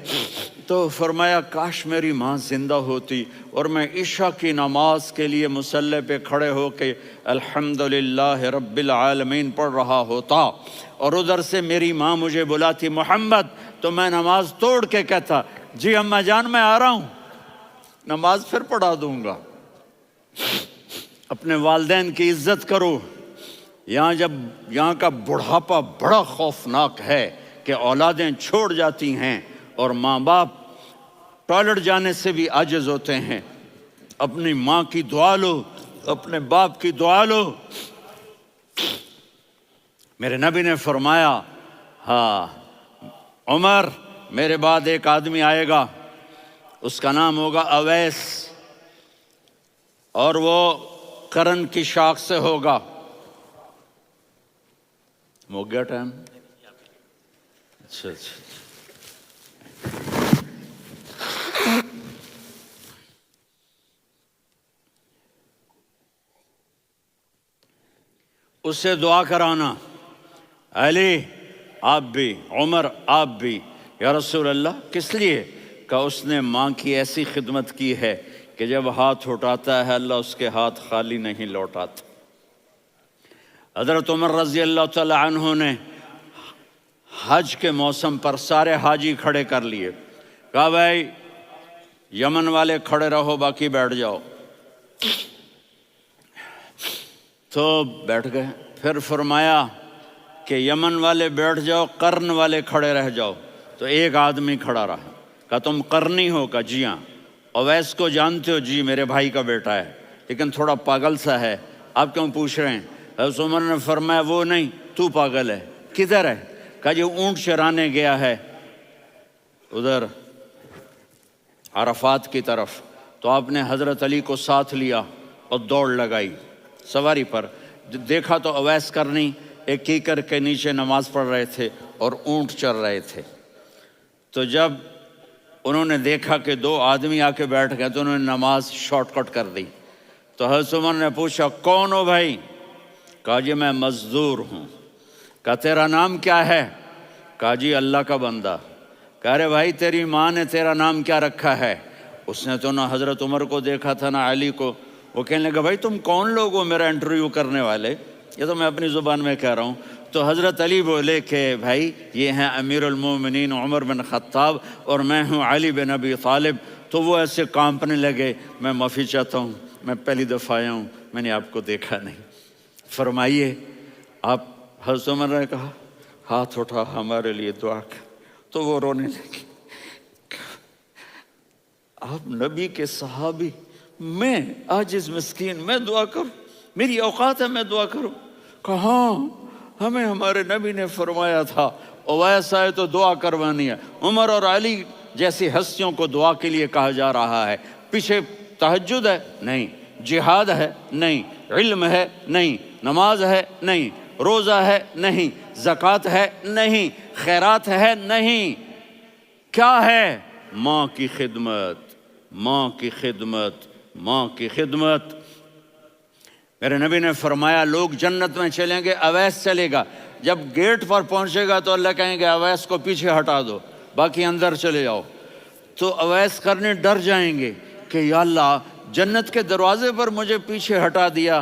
تو فرمایا کاش میری ماں زندہ ہوتی اور میں عشاء کی نماز کے لیے مصلی پہ کھڑے ہو کے الحمدللہ رب العالمین پڑھ رہا ہوتا، اور ادھر سے میری ماں مجھے بلاتی محمد، تو میں نماز توڑ کے کہتا جی اماں جان میں آ رہا ہوں، نماز پھر پڑھا دوں گا۔ اپنے والدین کی عزت کرو۔ یہاں کا بڑھاپا بڑا خوفناک ہے کہ اولادیں چھوڑ جاتی ہیں اور ماں باپ ٹوائلٹ جانے سے بھی عاجز ہوتے ہیں۔ اپنی ماں کی دعا لو، اپنے باپ کی دعا لو۔ میرے نبی نے فرمایا ہاں عمر میرے بعد ایک آدمی آئے گا، اس کا نام ہوگا اویس، اور وہ قرن کی شاخ سے ہوگا۔ ہو گیا ٹائم؟ اچھا اس سے دعا کرانا، علی آپ بھی، عمر آپ بھی، یا رسول اللہ کس لیے؟ کہ اس نے ماں کی ایسی خدمت کی ہے کہ جب ہاتھ اٹھاتا ہے اللہ اس کے ہاتھ خالی نہیں لوٹاتا۔ حضرت عمر رضی اللہ تعالی عنہ نے حج کے موسم پر سارے حاجی کھڑے کر لیے، کہا بھائی یمن والے کھڑے رہو باقی بیٹھ جاؤ، تو بیٹھ گئے۔ پھر فرمایا کہ یمن والے بیٹھ جاؤ، قرن والے کھڑے رہ جاؤ، تو ایک آدمی کھڑا رہا۔ کہا تم قرنی ہو؟ کہا جی ہاں۔ اویس کو جانتے ہو؟ جی میرے بھائی کا بیٹا ہے لیکن تھوڑا پاگل سا ہے، آپ کیوں پوچھ رہے ہیں؟ حضرت عمر نے فرمایا وہ نہیں، تو پاگل ہے۔ کدھر ہے؟ کہا جی اونٹ چرانے گیا ہے ادھر عرفات کی طرف۔ تو آپ نے حضرت علی کو ساتھ لیا اور دوڑ لگائی سواری پر۔ دیکھا تو اویس کرنی ایک کیکر کے نیچے نماز پڑھ رہے تھے اور اونٹ چر رہے تھے۔ تو جب انہوں نے دیکھا کہ 2 آدمی آ کے بیٹھ گئے تو انہوں نے نماز شارٹ کٹ کر دی۔ تو حضرت عمر نے پوچھا کون ہو بھائی؟ کہا جی میں مزدور ہوں۔ کہا تیرا نام کیا ہے؟ کہا جی اللہ کا بندہ۔ کہا رہے بھائی تیری ماں نے تیرا نام کیا رکھا ہے؟ اس نے تو نہ حضرت عمر کو دیکھا تھا نہ علی کو۔ وہ کہنے لگا بھائی تم کون لوگ ہو میرا انٹرویو کرنے والے؟ یہ تو میں اپنی زبان میں کہہ رہا ہوں۔ تو حضرت علی بولے کہ بھائی یہ ہیں امیر المومنین عمر بن خطاب اور میں ہوں علی بن ابی طالب۔ تو وہ ایسے کانپنے لگے، میں معافی چاہتا ہوں، میں پہلی دفعہ آیا ہوں، میں نے آپ کو دیکھا نہیں، فرمائیے آپ۔ حضرت عمر نے کہا ہاتھ اٹھا ہمارے لیے دعا کر۔ تو وہ رونے لگے۔ آپ نبی کے صحابی، میں عاجز مسکین، میں دعا کروں؟ میری اوقات ہے میں دعا کروں؟ کہاں ہمیں ہمارے نبی نے فرمایا تھا اویس آئے تو دعا کروانی ہے۔ عمر اور علی جیسی ہستیوں کو دعا کے لیے کہا جا رہا ہے۔ پیچھے تہجد ہے؟ نہیں۔ جہاد ہے؟ نہیں۔ علم ہے؟ نہیں۔ نماز ہے؟ نہیں۔ روزہ ہے؟ نہیں۔ زکوٰۃ ہے؟ نہیں۔ خیرات ہے؟ نہیں۔ کیا ہے؟ ماں کی خدمت، ماں کی خدمت، ماں کی خدمت۔ میرے نبی نے فرمایا لوگ جنت میں چلیں گے، اویس چلے گا، جب گیٹ پر پہنچے گا تو اللہ کہیں گے اویس کو پیچھے ہٹا دو، باقی اندر چلے جاؤ۔ تو اویس کرنے ڈر جائیں گے کہ یا اللہ جنت کے دروازے پر مجھے پیچھے ہٹا دیا،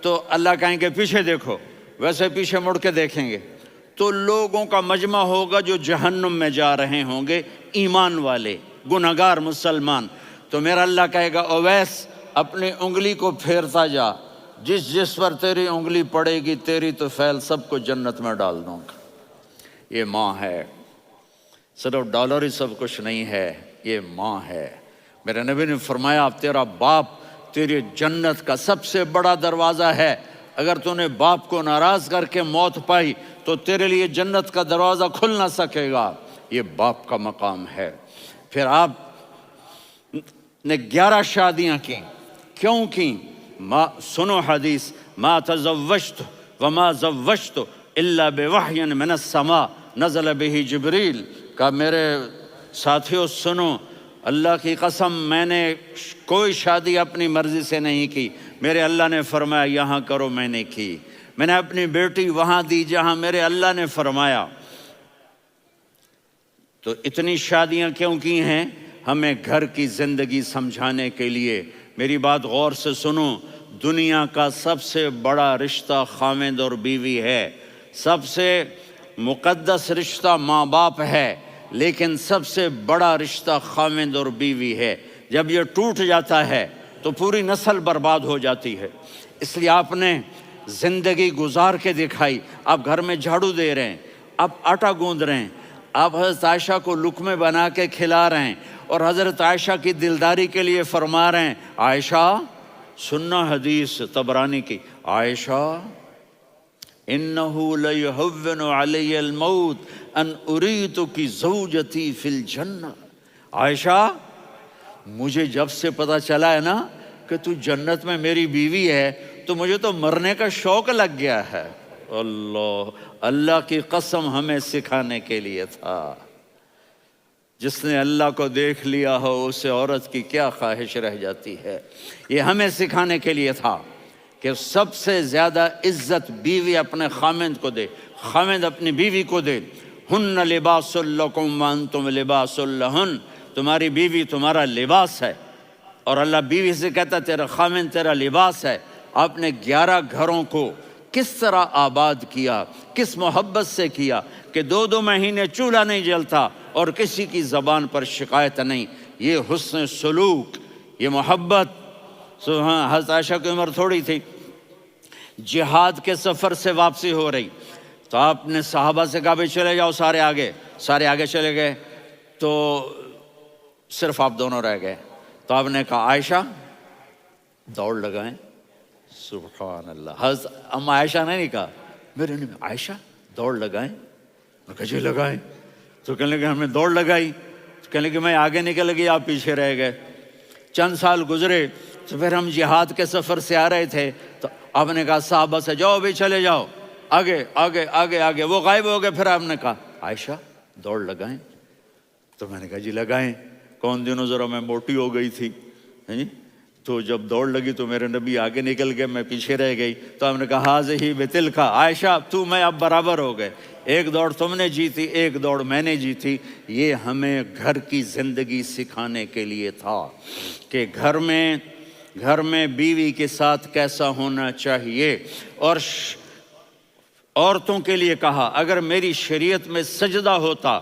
تو اللہ کہیں گے پیچھے دیکھو، ویسے پیچھے مڑ کے دیکھیں گے تو لوگوں کا مجمع ہوگا جو جہنم میں جا رہے ہوں گے، ایمان والے، گنہگار مسلمان۔ تو میرا اللہ کہے گا اویس اپنی انگلی کو پھیرتا جا، جس جس پر تیری انگلی پڑے گی تیری تو فیل سب کو جنت میں ڈال دوں گا۔ یہ ماں ہے، صرف ڈالر ہی سب کچھ نہیں ہے، یہ ماں ہے۔ میرے نبی نے فرمایا تیرا باپ تیری جنت کا سب سے بڑا دروازہ ہے، اگر تو نے باپ کو ناراض کر کے موت پائی تو تیرے لیے جنت کا دروازہ کھل نہ سکے گا۔ یہ باپ کا مقام ہے۔ پھر آپ نے 11 شادیاں کی، کیوں کی؟ سنو حدیث، ما تزوجت وما زوجت الا بوحی من السماء نزل به جبریل۔ کہ میرے ساتھیوں سنو، اللہ کی قسم میں نے کوئی شادی اپنی مرضی سے نہیں کی، میرے اللہ نے فرمایا یہاں کرو، میں نے کی۔ میں نے اپنی بیٹی وہاں دی جہاں میرے اللہ نے فرمایا۔ تو اتنی شادیاں کیوں کی ہیں؟ ہمیں گھر کی زندگی سمجھانے کے لیے۔ میری بات غور سے سنو، دنیا کا سب سے بڑا رشتہ خاوند اور بیوی ہے، سب سے مقدس رشتہ ماں باپ ہے، لیکن سب سے بڑا رشتہ خاوند اور بیوی ہے۔ جب یہ ٹوٹ جاتا ہے تو پوری نسل برباد ہو جاتی ہے۔ اس لیے آپ نے زندگی گزار کے دکھائی۔ آپ گھر میں جھاڑو دے رہے ہیں، آپ آٹا گوندھ رہے ہیں، آپ حضرت عائشہ کو لقمے بنا کے کھلا رہے ہیں، اور حضرت عائشہ کی دلداری کے لیے فرما رہے ہیں عائشہ، سننا حدیث طبرانی کی، عائشہ انہو لیہون علی الموت ان اریتک زوجتی فی الجنہ۔ عائشہ مجھے جب سے پتا چلا ہے نا کہ تو جنت میں میری بیوی ہے تو مجھے تو مرنے کا شوق لگ گیا ہے۔ اللہ کی قسم ہمیں سکھانے کے لیے تھا۔ جس نے اللہ کو دیکھ لیا ہو اسے عورت کی کیا خواہش رہ جاتی ہے۔ یہ ہمیں سکھانے کے لیے تھا کہ سب سے زیادہ عزت بیوی اپنے خاوند کو دے، خاوند اپنی بیوی کو دے۔ ہن لباس لکم وانتم لباس لہن، تمہاری بیوی تمہارا لباس ہے، اور اللہ بیوی سے کہتا تیرا خاوند تیرا لباس ہے۔ آپ نے 11 گھروں کو کس طرح آباد کیا، کس محبت سے کیا کہ 2 مہینے چولہا نہیں جلتا اور کسی کی زبان پر شکایت نہیں۔ یہ حسن سلوک، یہ محبت۔ حضرت عائشہ کی عمر تھوڑی تھی، جہاد کے سفر سے واپسی ہو رہی، تو آپ نے صحابہ سے کہا بھی چلے جاؤ سارے آگے چلے گئے، تو صرف آپ دونوں رہ گئے۔ تو آپ نے کہا عائشہ دوڑ لگائیں۔ سبحان اللہ، حضرت اما عائشہ نے نہیں کہا، میرے نے عائشہ دوڑ لگائیں، میں کہا جی لگائیں۔ تو کہنے لگے ہمیں دوڑ لگائی، تو کہنے لگے میں آگے نکل گئی آپ پیچھے رہ گئے۔ چند سال گزرے تو پھر ہم جہاد کے سفر سے آ رہے تھے، تو آپ نے کہا صحابہ سے جاؤ بھی چلے جاؤ آگے آگے آگے آگے، وہ غائب ہو گئے۔ پھر آپ نے کہا عائشہ دوڑ لگائیں، تو میں نے کہا جی لگائیں۔ کون دنوں ذرا میں موٹی ہو گئی تھی، تو جب دوڑ لگی تو میرے نبی آگے نکل گئے، میں پیچھے رہ گئی۔ تو ہم نے کہا ہاذہ بتلک، عائشہ تو میں اب برابر ہو گئے، ایک دوڑ تم نے جیتی ایک دوڑ میں نے جیتی۔ یہ ہمیں گھر کی زندگی سکھانے کے لیے تھا کہ گھر میں بیوی کے ساتھ کیسا ہونا چاہیے۔ اور عورتوں کے لیے کہا اگر میری شریعت میں سجدہ ہوتا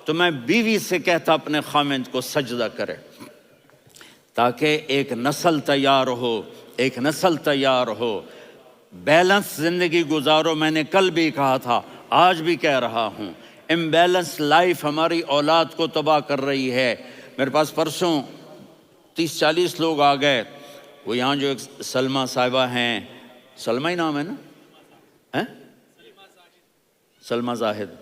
تو میں بیوی سے کہتا اپنے خاوند کو سجدہ کرے، تاکہ ایک نسل تیار ہو، بیلنس زندگی گزارو۔ میں نے کل بھی کہا تھا، آج بھی کہہ رہا ہوں، امبیلنس لائف ہماری اولاد کو تباہ کر رہی ہے۔ میرے پاس پرسوں 30-40 لوگ آ گئے، وہ یہاں جو ایک سلمہ صاحبہ ہیں، سلمہ ہی نام ہے نا، سلمہ زاہد۔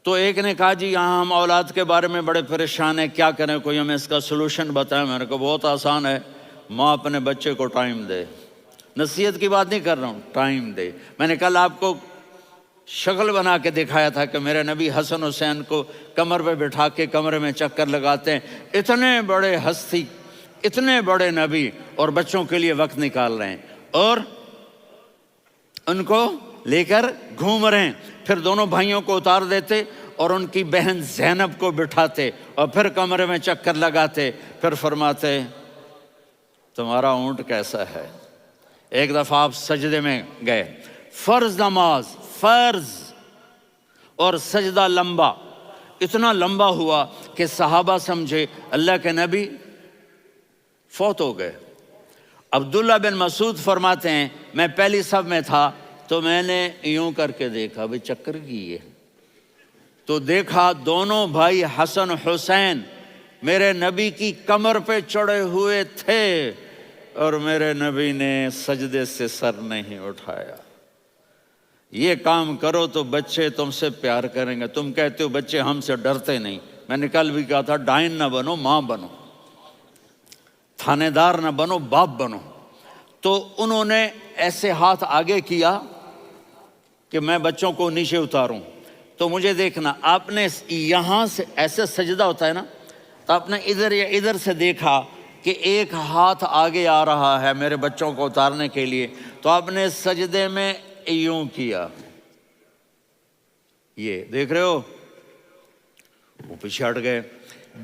تو ایک نے کہا جی یہاں ہم اولاد کے بارے میں بڑے پریشان ہیں، کیا کریں، کوئی ہمیں اس کا سلوشن بتائیں۔ میں نے کہا بہت آسان ہے، ماں اپنے بچے کو ٹائم دے۔ نصیحت کی بات نہیں کر رہا ہوں، ٹائم دے۔ میں نے کل آپ کو شکل بنا کے دکھایا تھا کہ میرے نبی حسن حسین کو کمر پہ بٹھا کے کمرے میں چکر لگاتے ہیں۔ اتنے بڑے ہستی، اتنے بڑے نبی، اور بچوں کے لیے وقت نکال رہے ہیں اور ان کو لے کر گھوم رہے ہیں۔ پھر دونوں بھائیوں کو اتار دیتے اور ان کی بہن زینب کو بٹھاتے اور پھر کمرے میں چکر لگاتے، پھر فرماتے تمہارا اونٹ کیسا ہے۔ ایک دفعہ آپ سجدے میں گئے، فرض نماز، فرض، اور سجدہ لمبا، اتنا لمبا ہوا کہ صحابہ سمجھے اللہ کے نبی فوت ہو گئے۔ عبداللہ بن مسعود فرماتے ہیں میں پہلی صف میں تھا تو میں نے یوں کر کے دیکھا، بھئی چکر کی ہے، تو دیکھا دونوں بھائی حسن حسین میرے نبی کی کمر پہ چڑھے ہوئے تھے اور میرے نبی نے سجدے سے سر نہیں اٹھایا۔ یہ کام کرو تو بچے تم سے پیار کریں گے۔ تم کہتے ہو بچے ہم سے ڈرتے نہیں، میں نے کل بھی کہا تھا ڈائن نہ بنو، ماں بنو، تھانے دار نہ بنو، باپ بنو۔ تو انہوں نے ایسے ہاتھ آگے کیا کہ میں بچوں کو نیچے اتاروں، تو مجھے دیکھنا، آپ نے یہاں سے ایسے سجدہ ہوتا ہے نا، تو آپ نے ادھر یا ادھر سے دیکھا کہ ایک ہاتھ آگے آ رہا ہے میرے بچوں کو اتارنے کے لیے، تو آپ نے سجدے میں یوں کیا، یہ دیکھ رہے ہو، وہ پیچھے ہٹ گئے۔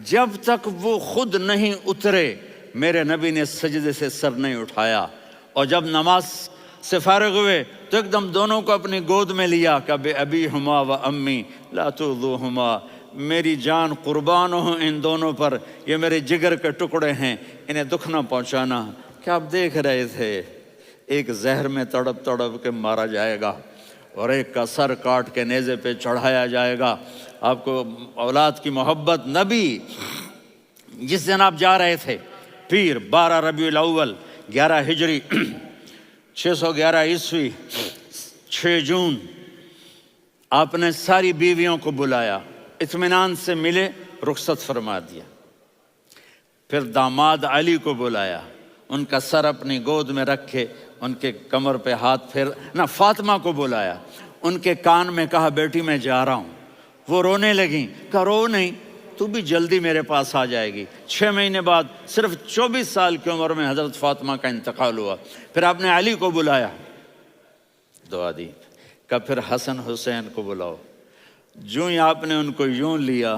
جب تک وہ خود نہیں اترے میرے نبی نے سجدے سے سر نہیں اٹھایا، اور جب نماز سے فارغ ہوئے تو ایک دم دونوں کو اپنی گود میں لیا کہ بے ابی ہما و امی لا تؤذوہما، میری جان قربان ہو ان دونوں پر، یہ میرے جگر کے ٹکڑے ہیں، انہیں دکھ نہ پہنچانا۔ کیا آپ دیکھ رہے تھے ایک زہر میں تڑپ تڑپ کے مارا جائے گا اور ایک کا سر کاٹ کے نیزے پہ چڑھایا جائے گا۔ آپ کو اولاد کی محبت، نبی جس دن آپ جا رہے تھے پیر 12 ربیع الاول 11 ہجری 611 عیسوی 6 جون، آپ نے ساری بیویوں کو بلایا، اطمینان سے ملے، رخصت فرما دیا۔ پھر داماد علی کو بلایا، ان کا سر اپنی گود میں رکھے، ان کے کمر پہ ہاتھ پھیر نہ، فاطمہ کو بلایا، ان کے کان میں کہا بیٹی میں جا رہا ہوں۔ وہ رونے لگیں، کہا رو نہیں، تو بھی جلدی میرے پاس آ جائے گی۔ 6 مہینے بعد صرف 24 سال کی عمر میں حضرت فاطمہ کا انتقال ہوا۔ پھر آپ نے علی کو بلایا، دعا دی، کہا پھر حسن حسین کو بلاؤ۔ جو ہی آپ نے ان کو یوں لیا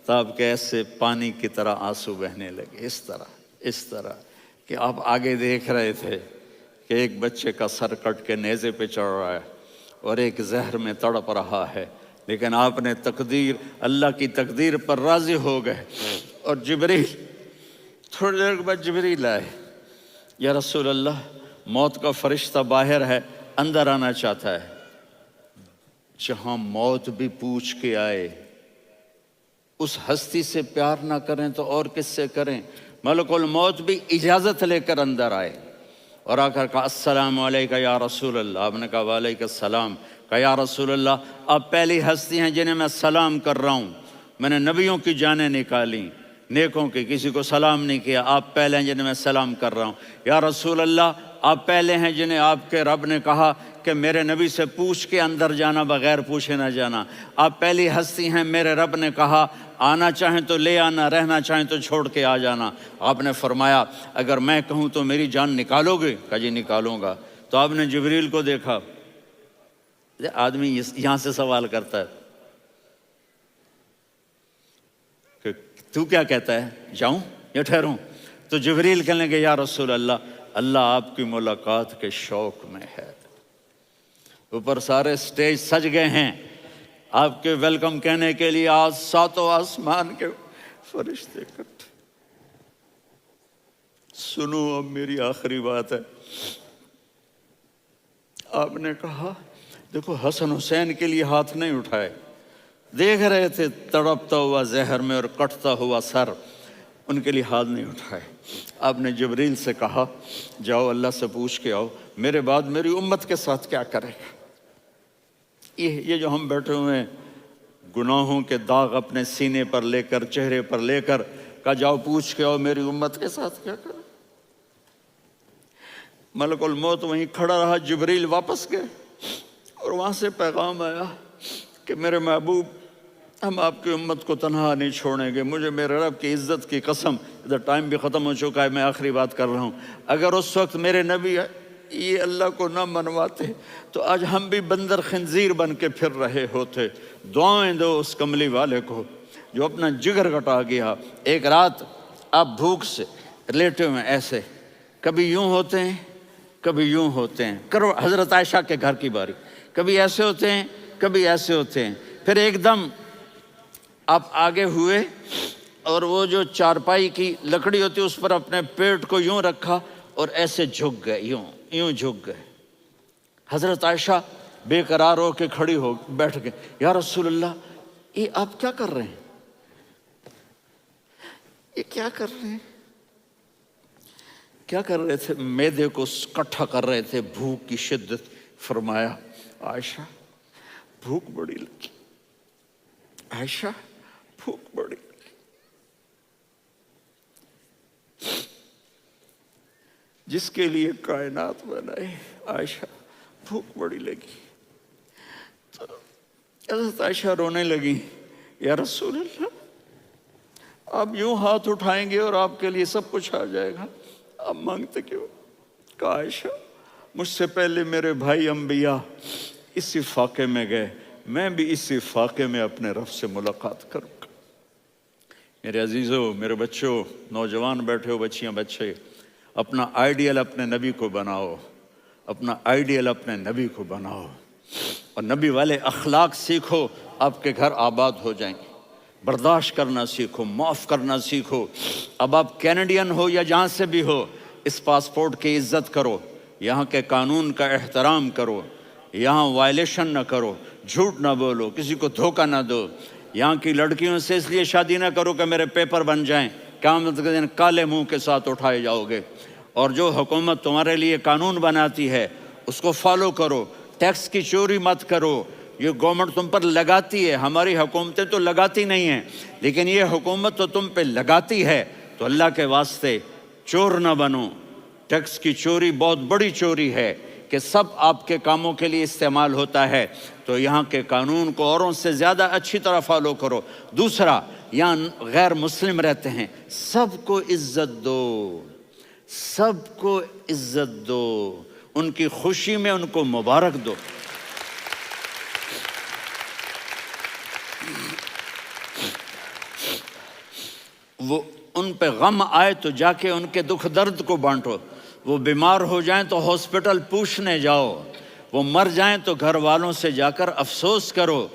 تو آپ کے ایسے پانی کی طرح آنسو بہنے لگے، اس طرح کہ آپ آگے دیکھ رہے تھے کہ ایک بچے کا سر کٹ کے نیزے پہ چڑھ رہا ہے اور ایک زہر میں تڑپ رہا ہے، لیکن آپ نے تقدیر، اللہ کی تقدیر پر راضی ہو گئے۔ اور جبریل، تھوڑی دیر کے بعد جبریل آئے، یا رسول اللہ موت کا فرشتہ باہر ہے، اندر آنا چاہتا ہے۔ جہاں موت بھی پوچھ کے آئے، اس ہستی سے پیار نہ کریں تو اور کس سے کریں؟ ملک الموت بھی اجازت لے کر اندر آئے اور آ کر کہا السلام علیکہ یا رسول اللہ۔ آپ نے کہا وعلیکم السلام۔ کہا یا رسول اللہ آپ پہلی ہستی ہیں جنہیں میں سلام کر رہا ہوں، میں نے نبیوں کی جانیں نکالیں، نیکوں کی، کسی کو سلام نہیں کیا، آپ پہلے ہیں جنہیں میں سلام کر رہا ہوں۔ یا رسول اللہ آپ پہلے ہیں جنہیں آپ کے رب نے کہا کہ میرے نبی سے پوچھ کے اندر جانا، بغیر پوچھے نہ جانا۔ آپ پہلی ہستی ہیں، میرے رب نے کہا آنا چاہیں تو لے آنا، رہنا چاہیں تو چھوڑ کے آ جانا۔ آپ نے فرمایا اگر میں کہوں تو میری جان نکالو گے؟ کہا جی نکالوں گا۔ تو آپ نے جبریل کو دیکھا، آدمی یہاں سے سوال کرتا ہے کہ تو کیا کہتا ہے، جاؤں یا ٹھہروں؟ تو جبریل کہنے لگے یا رسول اللہ، اللہ آپ کی ملاقات کے شوق میں ہے۔ اوپر سارے سٹیج سج گئے ہیں آپ کے ویلکم کہنے کے لیے، آج 7 آسمان کے فرشتے اکٹھے۔ سنو اب میری آخری بات ہے۔ آپ نے کہا دیکھو حسن حسین کے لیے ہاتھ نہیں اٹھائے، دیکھ رہے تھے تڑپتا ہوا زہر میں اور کٹتا ہوا سر، ان کے لیے ہاتھ نہیں اٹھائے۔ آپ نے جبریل سے کہا جاؤ اللہ سے پوچھ کے آؤ میرے بعد میری امت کے ساتھ کیا کرے گا۔ یہ جو ہم بیٹھے ہوئے ہیں گناہوں کے داغ اپنے سینے پر لے کر، چہرے پر لے کر، کہا جاؤ پوچھ کے آؤ میری امت کے ساتھ کیا کریں۔ ملک الموت وہیں کھڑا رہا، جبریل واپس گئے اور وہاں سے پیغام آیا کہ میرے محبوب ہم آپ کی امت کو تنہا نہیں چھوڑیں گے، مجھے میرے رب کی عزت کی قسم، ادھر ٹائم بھی ختم ہو چکا ہے، میں آخری بات کر رہا ہوں، اگر اس وقت میرے نبی یہ اللہ کو نہ منواتے تو آج ہم بھی بندر خنزیر بن کے پھر رہے ہوتے۔ دعائیں دو اس کملی والے کو جو اپنا جگر کٹا گیا۔ ایک رات آپ بھوک سے لیٹے ہوئے ایسے، کبھی یوں ہوتے ہیں کبھی یوں ہوتے ہیں، کرو حضرت عائشہ کے گھر کی باری، کبھی ایسے ہوتے ہیں کبھی ایسے ہوتے ہیں، پھر ایک دم آپ آگے ہوئے اور وہ جو چارپائی کی لکڑی ہوتی اس پر اپنے پیٹ کو یوں رکھا اور ایسے جھک گئے، یوں جھک گئے۔ حضرت عائشہ بے قرار ہو کے کھڑی ہو بیٹھ گئے، یا رسول اللہ یہ آپ کیا کر رہے ہیں؟ یہ کیا کر رہے ہیں؟ کیا کر رہے تھے؟ معدے کو کٹھا کر رہے تھے، بھوک کی شدت۔ فرمایا عائشہ بھوک بڑی لگی، عائشہ بھوک بڑی لگی، جس کے لیے کائنات بنائے، عائشہ بھوک بڑی لگی۔ تو حضرت عائشہ رونے لگی، یا رسول اللہ آپ یوں ہاتھ اٹھائیں گے اور آپ کے لیے سب کچھ آ جائے گا، آپ مانگتے کیوں؟ کہا عائشہ مجھ سے پہلے میرے بھائی انبیاء اسی فاقے میں گئے، میں بھی اسی فاقے میں اپنے رب سے ملاقات کروں گا۔ میرے عزیزوں، میرے بچوں، نوجوان بیٹھے ہو، بچیاں بچے، اپنا آئیڈیل اپنے نبی کو بناؤ، اپنا آئیڈیل اپنے نبی کو بناؤ اور نبی والے اخلاق سیکھو، آپ کے گھر آباد ہو جائیں گے۔ برداشت کرنا سیکھو، معاف کرنا سیکھو۔ اب آپ کینیڈین ہو یا جہاں سے بھی ہو، اس پاسپورٹ کی عزت کرو، یہاں کے قانون کا احترام کرو، یہاں وائلیشن نہ کرو، جھوٹ نہ بولو، کسی کو دھوکہ نہ دو۔ یہاں کی لڑکیوں سے اس لیے شادی نہ کرو کہ میرے پیپر بن جائیں، قیامت کے دن کالے منہ کے ساتھ اٹھائے جاؤ گے۔ اور جو حکومت تمہارے لیے قانون بناتی ہے اس کو فالو کرو، ٹیکس کی چوری مت کرو۔ یہ گورنمنٹ تم پر لگاتی ہے، ہماری حکومتیں تو لگاتی نہیں ہیں، لیکن یہ حکومت تو تم پہ لگاتی ہے، تو اللہ کے واسطے چور نہ بنو۔ ٹیکس کی چوری بہت بڑی چوری ہے کہ سب آپ کے کاموں کے لیے استعمال ہوتا ہے، تو یہاں کے قانون کو اوروں سے زیادہ اچھی طرح فالو کرو۔ دوسرا، یہاں غیر مسلم رہتے ہیں، سب کو عزت دو، سب کو عزت دو، ان کی خوشی میں ان کو مبارک دو۔ وہ ان پہ غم آئے تو جا کے ان کے دکھ درد کو بانٹو، وہ بیمار ہو جائیں تو ہاسپٹل پوچھنے جاؤ، وہ مر جائیں تو گھر والوں سے جا کر افسوس کرو،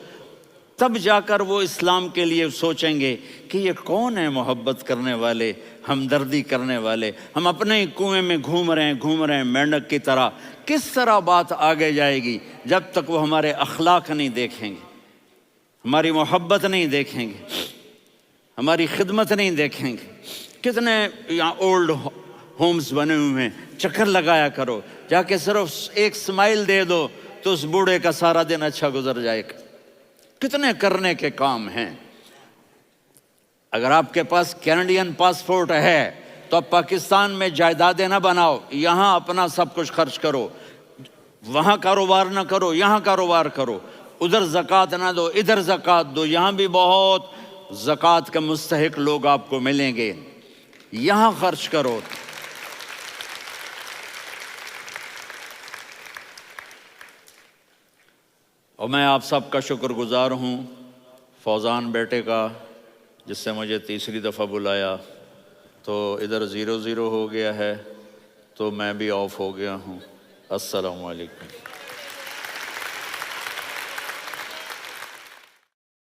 تب جا کر وہ اسلام کے لیے سوچیں گے کہ یہ کون ہے محبت کرنے والے، ہمدردی کرنے والے۔ ہم اپنے ہی کنویں میں گھوم رہے ہیں مینڈک کی طرح۔ کس طرح بات آگے جائے گی جب تک وہ ہمارے اخلاق نہیں دیکھیں گے، ہماری محبت نہیں دیکھیں گے، ہماری خدمت نہیں دیکھیں گے۔ کتنے یہاں اولڈ ہومز بنے ہوئے ہیں، چکر لگایا کرو، جا کے صرف ایک سمائل دے دو تو اس بوڑھے کا سارا دن اچھا گزر جائے گا۔ کتنے کرنے کے کام ہیں۔ اگر آپ کے پاس کینیڈین پاسپورٹ ہے تو اب پاکستان میں جائیدادیں نہ بناؤ، یہاں اپنا سب کچھ خرچ کرو، وہاں کاروبار نہ کرو، یہاں کاروبار کرو، ادھر زکوٰۃ نہ دو، ادھر زکوٰۃ دو، یہاں بھی بہت زکوٰۃ کے مستحق لوگ آپ کو ملیں گے، یہاں خرچ کرو۔ اور میں آپ سب کا شکر گزار ہوں، فوزان بیٹے کا، جس سے مجھے تیسری دفعہ بلایا، تو ادھر 0-0 ہو گیا ہے تو میں بھی آف ہو گیا ہوں۔ السلام علیکم۔